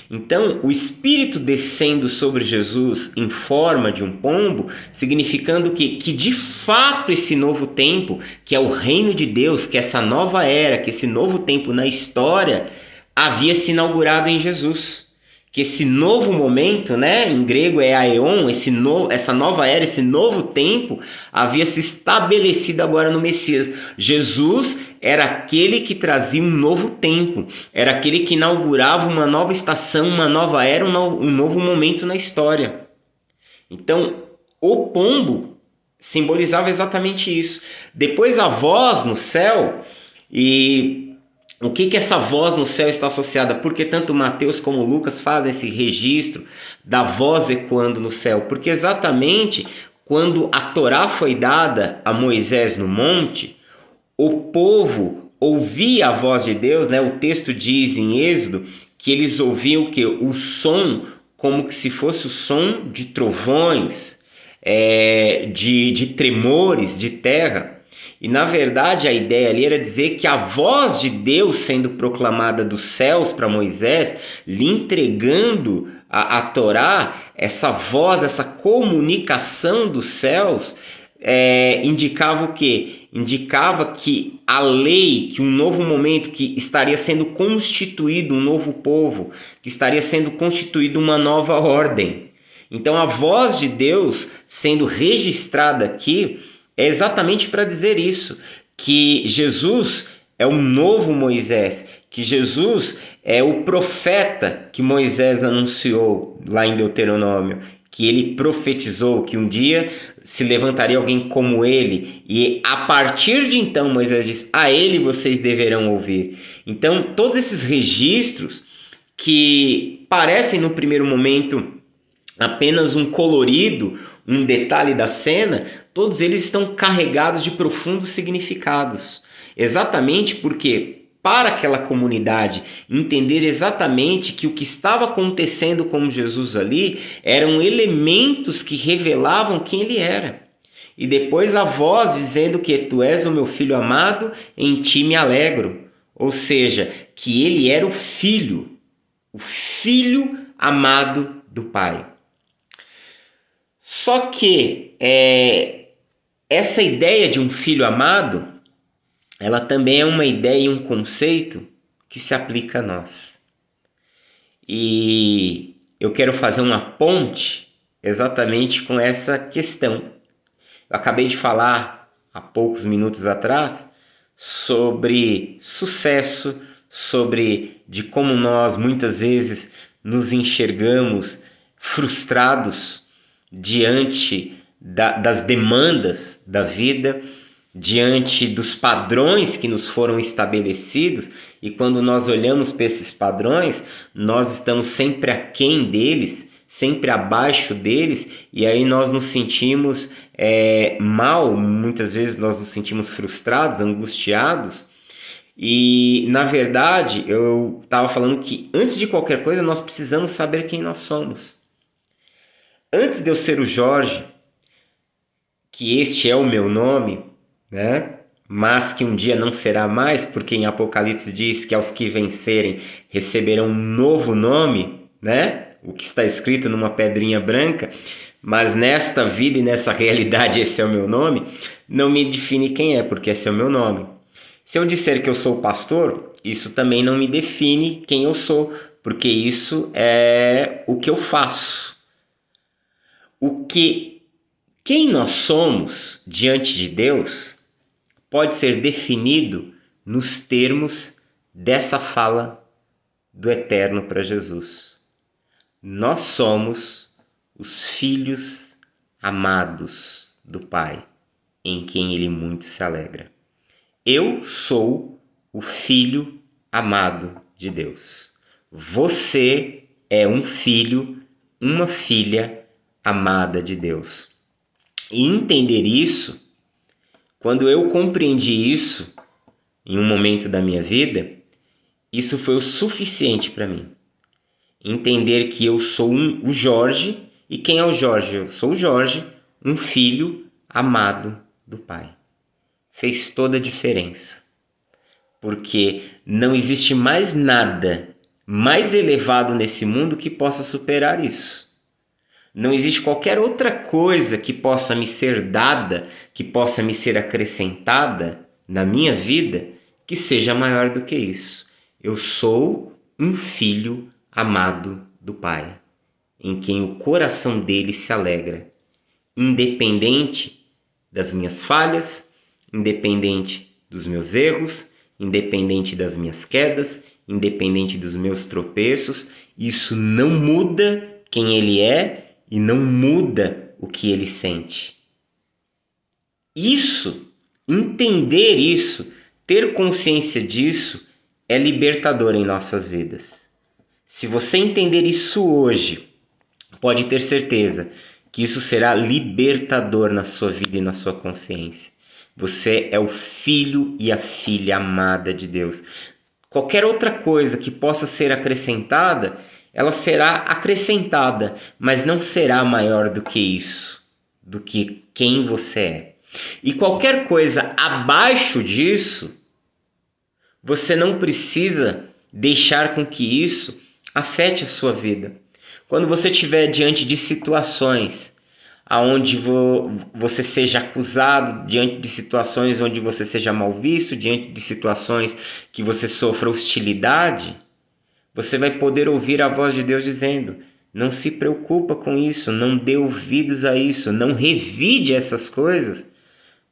Então, o Espírito descendo sobre Jesus em forma de um pombo, significando que de fato esse novo tempo, que é o reino de Deus, que é essa nova era, que esse novo tempo na história, havia se inaugurado em Jesus. Que esse novo momento, né, em grego é aeon, essa nova era, esse novo tempo, havia se estabelecido agora no Messias. Jesus era aquele que trazia um novo tempo, era aquele que inaugurava uma nova estação, uma nova era, um novo momento na história. Então, o pombo simbolizava exatamente isso. Depois a voz no céu, e o que essa voz no céu está associada? Porque tanto Mateus como Lucas fazem esse registro da voz ecoando no céu. Porque exatamente quando a Torá foi dada a Moisés no monte, o povo ouvia a voz de Deus, né? O texto diz em Êxodo que eles ouviam o quê? O som como que se fosse o som de trovões, de tremores de terra. E na verdade a ideia ali era dizer que a voz de Deus sendo proclamada dos céus para Moisés, lhe entregando a Torá, essa voz, essa comunicação dos céus, indicava o quê? Indicava que a lei, que um novo momento, que estaria sendo constituído um novo povo, que estaria sendo constituída uma nova ordem. Então a voz de Deus sendo registrada aqui é exatamente para dizer isso, que Jesus é o novo Moisés, que Jesus é o profeta que Moisés anunciou lá em Deuteronômio, que ele profetizou que um dia se levantaria alguém como ele, e a partir de então Moisés diz, a ele vocês deverão ouvir. Então todos esses registros que parecem no primeiro momento apenas um colorido, um detalhe da cena, todos eles estão carregados de profundos significados. Exatamente porque, para aquela comunidade entender exatamente que o que estava acontecendo com Jesus ali eram elementos que revelavam quem ele era. E depois a voz dizendo que tu és o meu filho amado, em ti me alegro. Ou seja, que ele era o filho amado do Pai. Só que essa ideia de um filho amado, ela também é uma ideia e um conceito que se aplica a nós. E eu quero fazer uma ponte exatamente com essa questão. Eu acabei de falar há poucos minutos atrás sobre sucesso, sobre de como nós muitas vezes nos enxergamos frustrados diante das demandas da vida, diante dos padrões que nos foram estabelecidos, e quando nós olhamos para esses padrões, nós estamos sempre aquém deles, sempre abaixo deles, e aí nós nos sentimos mal, muitas vezes nós nos sentimos frustrados, angustiados. E na verdade eu estava falando que antes de qualquer coisa nós precisamos saber quem nós somos. Antes de eu ser o Jorge, que este é o meu nome, né? Mas que um dia não será mais, porque em Apocalipse diz que aos que vencerem receberão um novo nome, né? O que está escrito numa pedrinha branca, mas nesta vida e nessa realidade esse é o meu nome, não me define quem é, porque esse é o meu nome. Se eu disser que eu sou pastor, isso também não me define quem eu sou, porque isso é o que eu faço. Quem nós somos diante de Deus pode ser definido nos termos dessa fala do Eterno para Jesus. Nós somos os filhos amados do Pai, em quem Ele muito se alegra. Eu sou o filho amado de Deus. Você é um filho, uma filha amada de Deus. E entender isso, quando eu compreendi isso em um momento da minha vida, isso foi o suficiente para mim. Entender que eu sou o Jorge, e quem é o Jorge? Eu sou o Jorge, um filho amado do Pai. Fez toda a diferença. Porque não existe mais nada mais elevado nesse mundo que possa superar isso. Não existe qualquer outra coisa que possa me ser dada, que possa me ser acrescentada na minha vida, que seja maior do que isso. Eu sou um filho amado do Pai, em quem o coração dele se alegra, independente das minhas falhas, independente dos meus erros, independente das minhas quedas, independente dos meus tropeços. Isso não muda quem ele é e não muda o que ele sente. Isso, entender isso, ter consciência disso, é libertador em nossas vidas. Se você entender isso hoje, pode ter certeza que isso será libertador na sua vida e na sua consciência. Você é o filho e a filha amada de Deus. Qualquer outra coisa que possa ser acrescentada, ela será acrescentada, mas não será maior do que isso, do que quem você é. E qualquer coisa abaixo disso, você não precisa deixar com que isso afete a sua vida. Quando você estiver diante de situações onde você seja acusado, diante de situações onde você seja mal visto, diante de situações que você sofra hostilidade, você vai poder ouvir a voz de Deus dizendo: não se preocupa com isso, não dê ouvidos a isso, não revide essas coisas,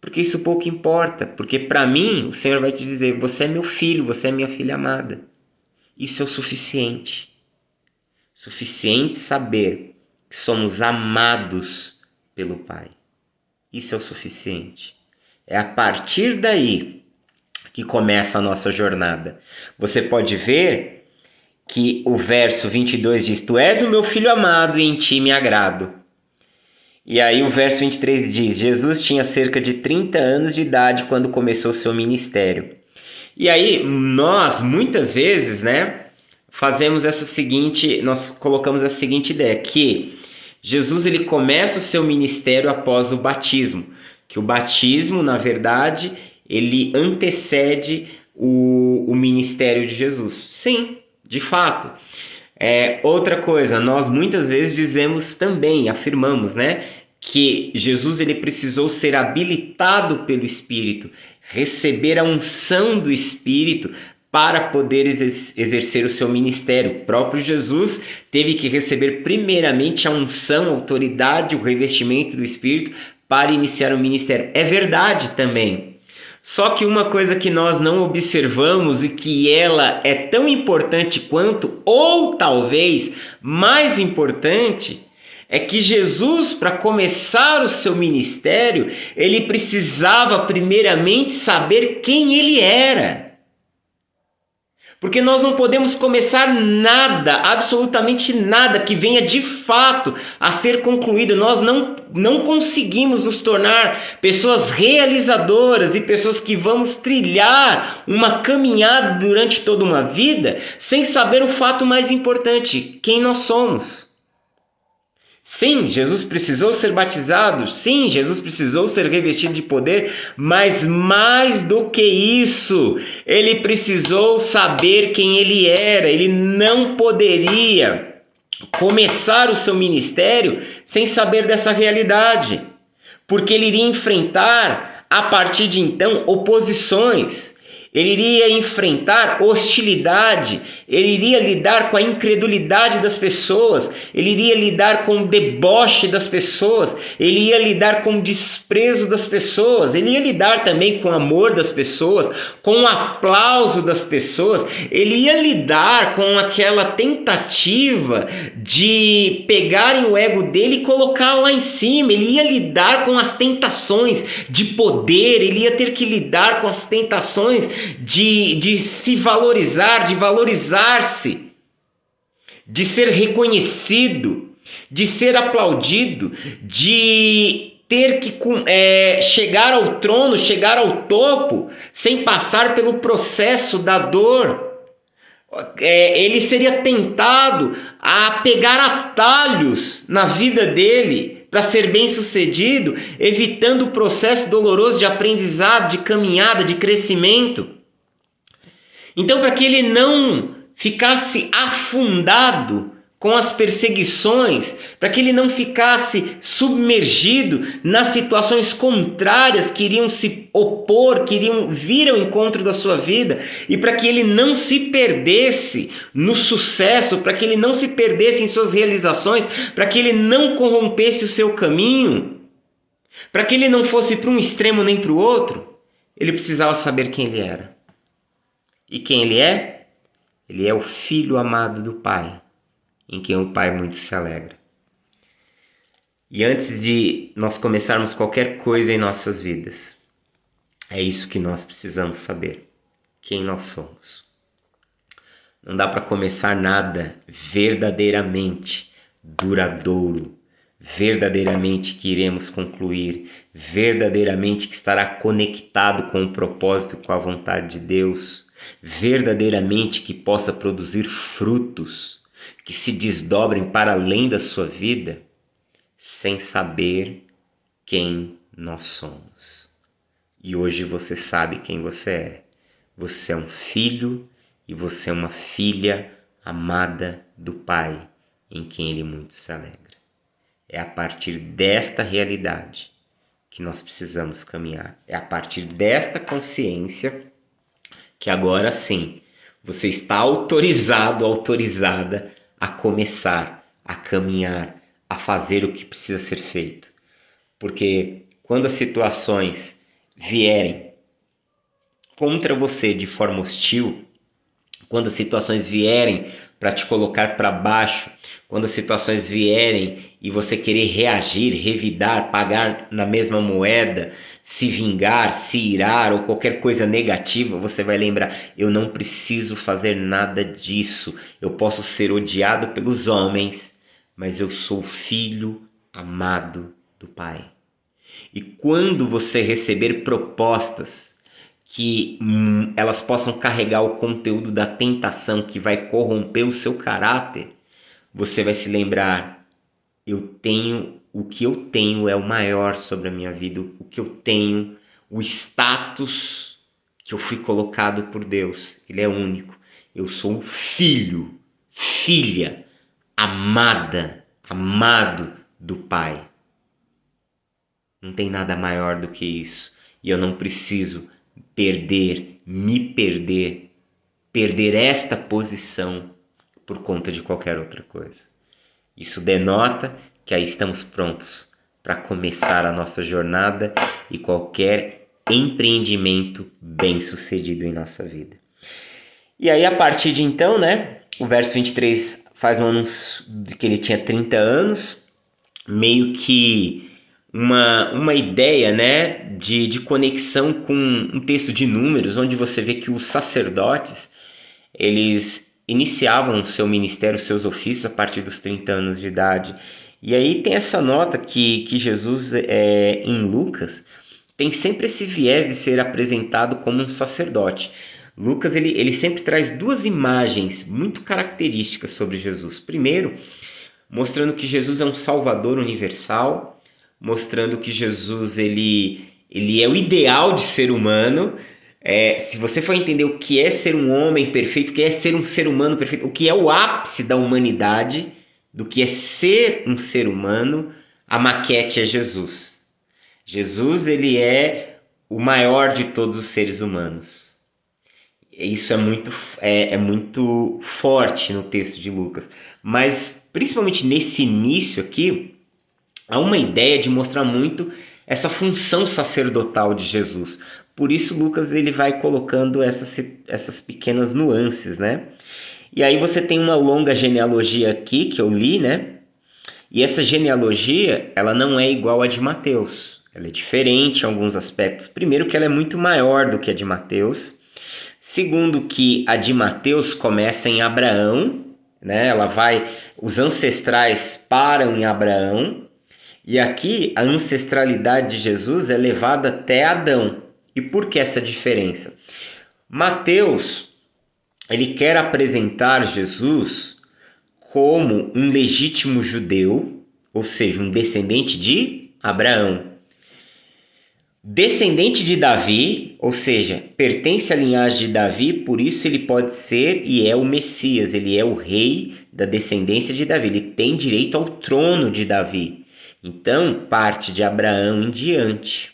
porque isso pouco importa, porque para mim o Senhor vai te dizer: você é meu filho, você é minha filha amada. Isso é o suficiente. Suficiente saber que somos amados pelo Pai. Isso é o suficiente. É a partir daí que começa a nossa jornada. Você pode ver que o verso 22 diz: tu és o meu filho amado e em ti me agrado. E aí o verso 23 diz: Jesus tinha cerca de 30 anos de idade quando começou o seu ministério. E aí nós, muitas vezes, nós colocamos a seguinte ideia, que Jesus ele começa o seu ministério após o batismo, que o batismo, na verdade, ele antecede o ministério de Jesus. Sim, de fato. Outra coisa, nós muitas vezes dizemos também, afirmamos, que Jesus ele precisou ser habilitado pelo Espírito, receber a unção do Espírito para poder exercer o seu ministério. O próprio Jesus teve que receber primeiramente a unção, a autoridade, o revestimento do Espírito para iniciar o ministério. É verdade também. Só que uma coisa que nós não observamos e que ela é tão importante quanto, ou talvez mais importante, é que Jesus, para começar o seu ministério, ele precisava primeiramente saber quem ele era. Porque nós não podemos começar nada, absolutamente nada, que venha de fato a ser concluído. Nós não conseguimos nos tornar pessoas realizadoras e pessoas que vamos trilhar uma caminhada durante toda uma vida sem saber o fato mais importante: quem nós somos. Sim, Jesus precisou ser batizado, sim, Jesus precisou ser revestido de poder, mas mais do que isso, ele precisou saber quem ele era. Ele não poderia começar o seu ministério sem saber dessa realidade, porque ele iria enfrentar, a partir de então, oposições. Ele iria enfrentar hostilidade, ele iria lidar com a incredulidade das pessoas, ele iria lidar com o deboche das pessoas, ele ia lidar com o desprezo das pessoas, ele ia lidar também com o amor das pessoas, com o aplauso das pessoas, ele ia lidar com aquela tentativa de pegarem o ego dele e colocá-lo lá em cima, ele ia lidar com as tentações de poder, ele ia ter que lidar com as tentações de se valorizar, de valorizar-se, de ser reconhecido, de ser aplaudido, de ter que chegar ao trono, chegar ao topo, sem passar pelo processo da dor. Ele seria tentado a pegar atalhos na vida dele para ser bem sucedido, evitando o processo doloroso de aprendizado, de caminhada, de crescimento. Então, para que ele não ficasse afundado com as perseguições, para que ele não ficasse submergido nas situações contrárias que iriam se opor, que iriam vir ao encontro da sua vida, e para que ele não se perdesse no sucesso, para que ele não se perdesse em suas realizações, para que ele não corrompesse o seu caminho, para que ele não fosse para um extremo nem para o outro, ele precisava saber quem ele era. E quem ele é? Ele é o Filho amado do Pai, em quem o Pai muito se alegra. E antes de nós começarmos qualquer coisa em nossas vidas, é isso que nós precisamos saber: quem nós somos. Não dá para começar nada verdadeiramente duradouro, verdadeiramente que iremos concluir, verdadeiramente que estará conectado com o propósito, com a vontade de Deus, verdadeiramente que possa produzir frutos que se desdobrem para além da sua vida, sem saber quem nós somos. E hoje você sabe quem você é. Você é um filho e você é uma filha amada do Pai, em quem Ele muito se alegra. É a partir desta realidade que nós precisamos caminhar. É a partir desta consciência que agora sim você está autorizado, autorizada a começar, a caminhar, a fazer o que precisa ser feito. Porque quando as situações vierem contra você de forma hostil, quando as situações vierem para te colocar para baixo, quando as situações vierem e você querer reagir, revidar, pagar na mesma moeda, se vingar, se irar ou qualquer coisa negativa, você vai lembrar: eu não preciso fazer nada disso. Eu posso ser odiado pelos homens, mas eu sou filho amado do Pai. E quando você receber propostas que elas possam carregar o conteúdo da tentação que vai corromper o seu caráter, você vai se lembrar: o que eu tenho é o maior sobre a minha vida, o que eu tenho, o status que eu fui colocado por Deus, ele é único. Eu sou um filho, filha, amada, amado do Pai. Não tem nada maior do que isso. E eu não preciso me perder esta posição por conta de qualquer outra coisa. Isso denota que aí estamos prontos para começar a nossa jornada e qualquer empreendimento bem-sucedido em nossa vida. E aí, a partir de então, o verso 23 faz um anúncio de que ele tinha 30 anos, meio que uma ideia, de conexão com um texto de Números, onde você vê que os sacerdotes, eles iniciavam o seu ministério, os seus ofícios a partir dos 30 anos de idade. E aí tem essa nota que Jesus, em Lucas, tem sempre esse viés de ser apresentado como um sacerdote. Lucas ele sempre traz duas imagens muito características sobre Jesus. Primeiro, mostrando que Jesus é um Salvador universal, mostrando que Jesus ele é o ideal de ser humano. Se você for entender o que é ser um homem perfeito, o que é ser um ser humano perfeito, o que é o ápice da humanidade, do que é ser um ser humano, a maquete é Jesus. Jesus ele é o maior de todos os seres humanos. Isso é muito forte no texto de Lucas. Mas, principalmente nesse início aqui, há uma ideia de mostrar muito essa função sacerdotal de Jesus. Por isso, Lucas ele vai colocando essas pequenas nuances, E aí você tem uma longa genealogia aqui, que eu li, E essa genealogia, ela não é igual à de Mateus. Ela é diferente em alguns aspectos. Primeiro, que ela é muito maior do que a de Mateus. Segundo, que a de Mateus começa em Abraão, os ancestrais param em Abraão, e aqui a ancestralidade de Jesus é levada até Adão. E por que essa diferença? Mateus, ele quer apresentar Jesus como um legítimo judeu, ou seja, um descendente de Abraão. descendente de Davi, ou seja, pertence à linhagem de Davi, por isso ele pode ser e é o Messias, ele é o rei da descendência de Davi, ele tem direito ao trono de Davi. Então, parte de Abraão em diante.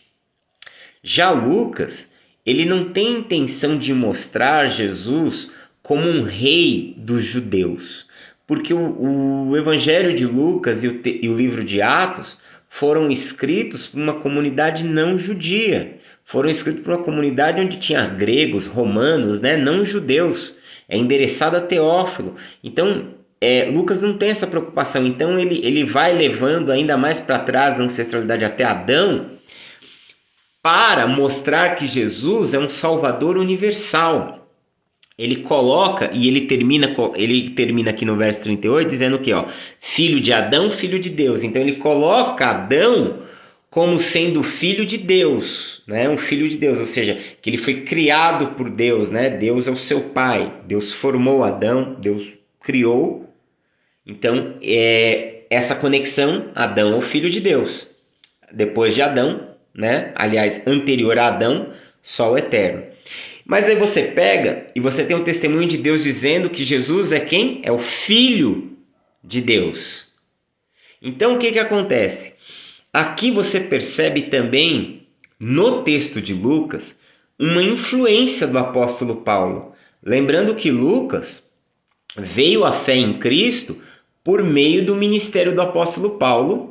Já Lucas, ele não tem intenção de mostrar Jesus como um rei dos judeus, porque o Evangelho de Lucas e o livro de Atos foram escritos por uma comunidade não judia, foram escritos por uma comunidade onde tinha gregos, romanos, né, não judeus, é endereçado a Teófilo. Então, Lucas não tem essa preocupação, então ele vai levando ainda mais para trás a ancestralidade até Adão, para mostrar que Jesus é um Salvador universal. Ele coloca, e ele termina aqui no verso 38, dizendo que, filho de Adão, filho de Deus. Então ele coloca Adão como sendo filho de Deus, né? Um filho de Deus, ou seja, que ele foi criado por Deus, né? Deus é o seu pai, Deus formou Adão, Deus criou. Então, essa conexão, Adão é o filho de Deus. Depois de Adão, né? Aliás, anterior a Adão, só o eterno. Mas aí você pega e você tem o testemunho de Deus dizendo que Jesus é quem? É o Filho de Deus. Então o que acontece? Aqui você percebe também, no texto de Lucas, uma influência do apóstolo Paulo. Lembrando que Lucas veio à fé em Cristo por meio do ministério do apóstolo Paulo.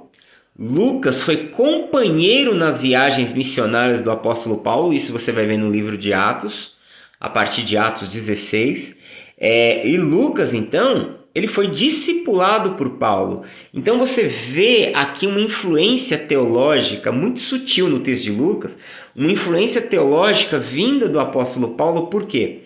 Lucas foi companheiro nas viagens missionárias do apóstolo Paulo, isso você vai ver no livro de Atos, a partir de Atos 16. E Lucas, então, ele foi discipulado por Paulo. Então você vê aqui uma influência teológica muito sutil no texto de Lucas, uma influência teológica vinda do apóstolo Paulo. Por quê?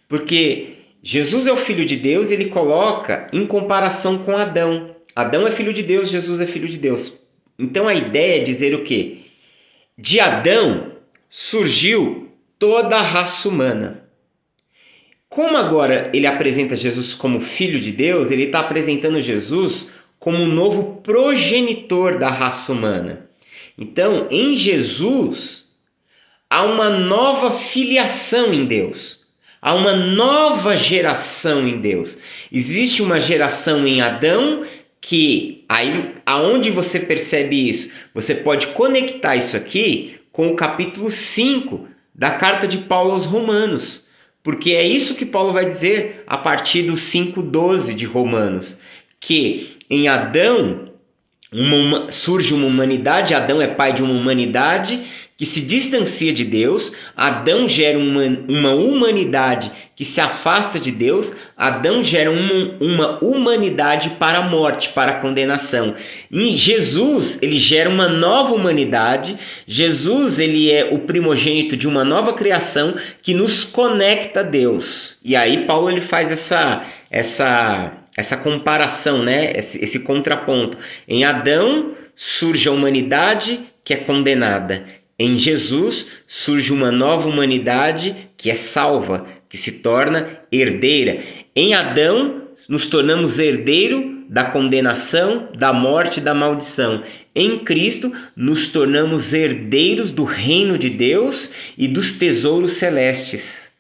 Porque Jesus é o Filho de Deus, ele coloca em comparação com Adão. Adão é filho de Deus, Jesus é filho de Deus. Então a ideia é dizer o quê? De Adão surgiu toda a raça humana. Como agora ele apresenta Jesus como filho de Deus, ele está apresentando Jesus como um novo progenitor da raça humana. Então, em Jesus, há uma nova filiação em Deus. Há uma nova geração em Deus. Existe uma geração em Adão que, aí, aonde você percebe isso? Você pode conectar isso aqui com o capítulo 5 da carta de Paulo aos Romanos. Porque é isso que Paulo vai dizer a partir do 5:12 de Romanos. Que em Adão surge uma humanidade, Adão é pai de uma humanidade que se distancia de Deus, Adão gera uma humanidade que se afasta de Deus, Adão gera uma humanidade para a morte, para a condenação. Em Jesus, ele gera uma nova humanidade, Jesus ele é o primogênito de uma nova criação que nos conecta a Deus. E aí Paulo ele faz essa comparação, né? Esse contraponto. Em Adão surge a humanidade que é condenada. Em Jesus surge uma nova humanidade que é salva, que se torna herdeira. Em Adão nos tornamos herdeiro da condenação, da morte e da maldição. Em Cristo nos tornamos herdeiros do reino de Deus e dos tesouros celestes.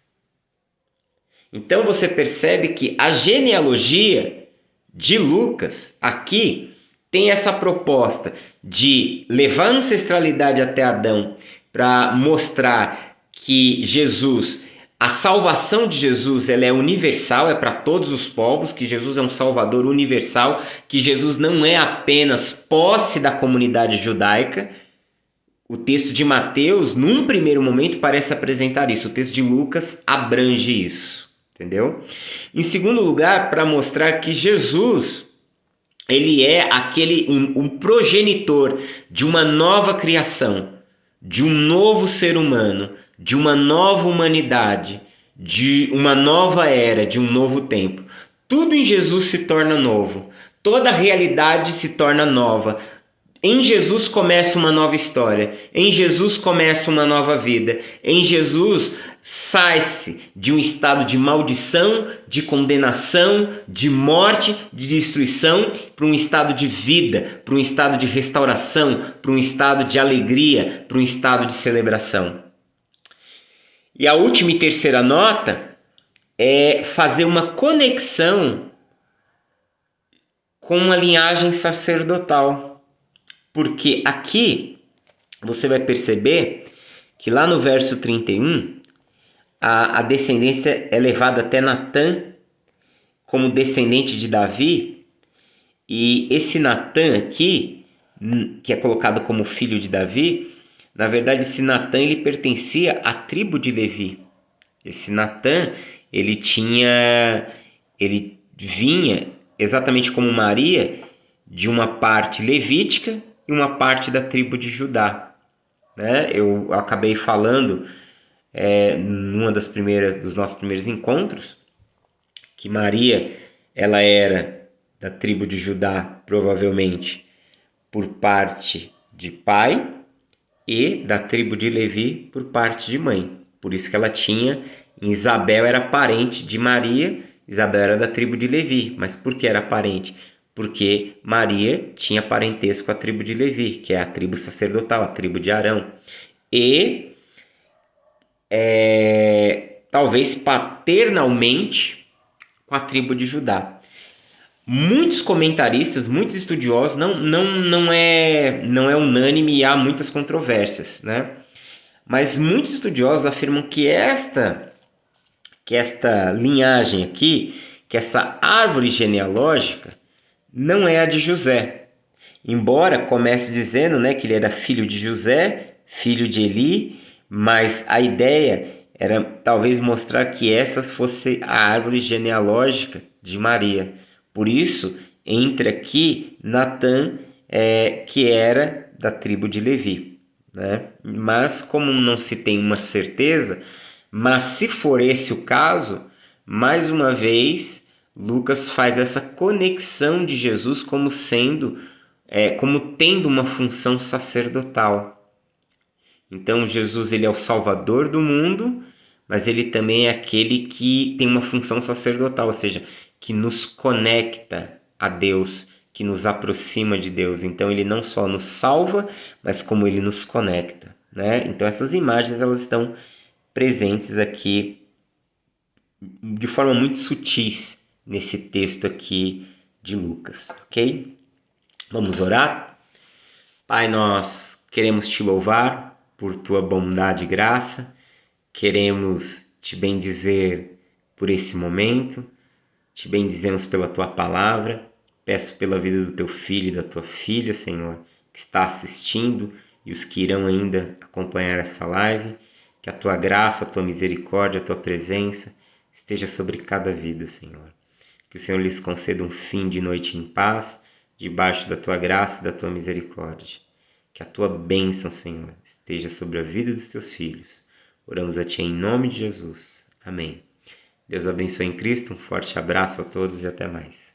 Então você percebe que a genealogia de Lucas aqui tem essa proposta de levar a ancestralidade até Adão para mostrar que Jesus, a salvação de Jesus, ela é universal, é para todos os povos, que Jesus é um salvador universal, que Jesus não é apenas posse da comunidade judaica. O texto de Mateus, num primeiro momento, parece apresentar isso. O texto de Lucas abrange isso. Entendeu? Em segundo lugar, para mostrar que Jesus, ele é um progenitor de uma nova criação, de um novo ser humano, de uma nova humanidade, de uma nova era, de um novo tempo. Tudo em Jesus se torna novo. Toda a realidade se torna nova. Em Jesus começa uma nova história, em Jesus começa uma nova vida, em Jesus sai-se de um estado de maldição, de condenação, de morte, de destruição, para um estado de vida, para um estado de restauração, para um estado de alegria, para um estado de celebração. E a última e terceira nota é fazer uma conexão com uma linhagem sacerdotal. Porque aqui você vai perceber que lá no verso 31, a descendência é levada até Natã como descendente de Davi. E esse Natã aqui, que é colocado como filho de Davi, na verdade esse Natã ele pertencia à tribo de Levi. Esse Natã ele vinha exatamente como Maria de uma parte levítica e uma parte da tribo de Judá, né? Eu acabei falando numa dos nossos primeiros encontros que Maria ela era da tribo de Judá, provavelmente por parte de pai, e da tribo de Levi por parte de mãe. Por isso que ela Isabel era parente de Maria, Isabel era da tribo de Levi. Mas por que era parente? Porque Maria tinha parentesco com a tribo de Levi, que é a tribo sacerdotal, a tribo de Arão. E talvez paternalmente com a tribo de Judá. Muitos comentaristas, muitos estudiosos, não é unânime e há muitas controvérsias, né? Mas muitos estudiosos afirmam que esta linhagem aqui, que essa árvore genealógica, não é a de José. Embora comece dizendo, né, que ele era filho de José, filho de Eli, mas a ideia era talvez mostrar que essa fosse a árvore genealógica de Maria. Por isso, entra aqui Natã, que era da tribo de Levi, né? Mas como não se tem uma certeza, mas se for esse o caso, mais uma vez, Lucas faz essa conexão de Jesus como tendo uma função sacerdotal. Então Jesus ele é o Salvador do mundo, mas ele também é aquele que tem uma função sacerdotal, ou seja, que nos conecta a Deus, que nos aproxima de Deus. Então ele não só nos salva, mas como ele nos conecta, né? Então essas imagens elas estão presentes aqui de forma muito sutis nesse texto aqui de Lucas, ok? Vamos orar? Pai, nós queremos te louvar por tua bondade e graça, queremos te bendizer por esse momento, te bendizemos pela tua palavra, peço pela vida do teu filho e da tua filha, Senhor, que está assistindo e os que irão ainda acompanhar essa live, que a tua graça, a tua misericórdia, a tua presença esteja sobre cada vida, Senhor. Que o Senhor lhes conceda um fim de noite em paz, debaixo da tua graça e da tua misericórdia. Que a tua bênção, Senhor, esteja sobre a vida dos teus filhos. Oramos a ti em nome de Jesus. Amém. Deus abençoe em Cristo. Um forte abraço a todos e até mais.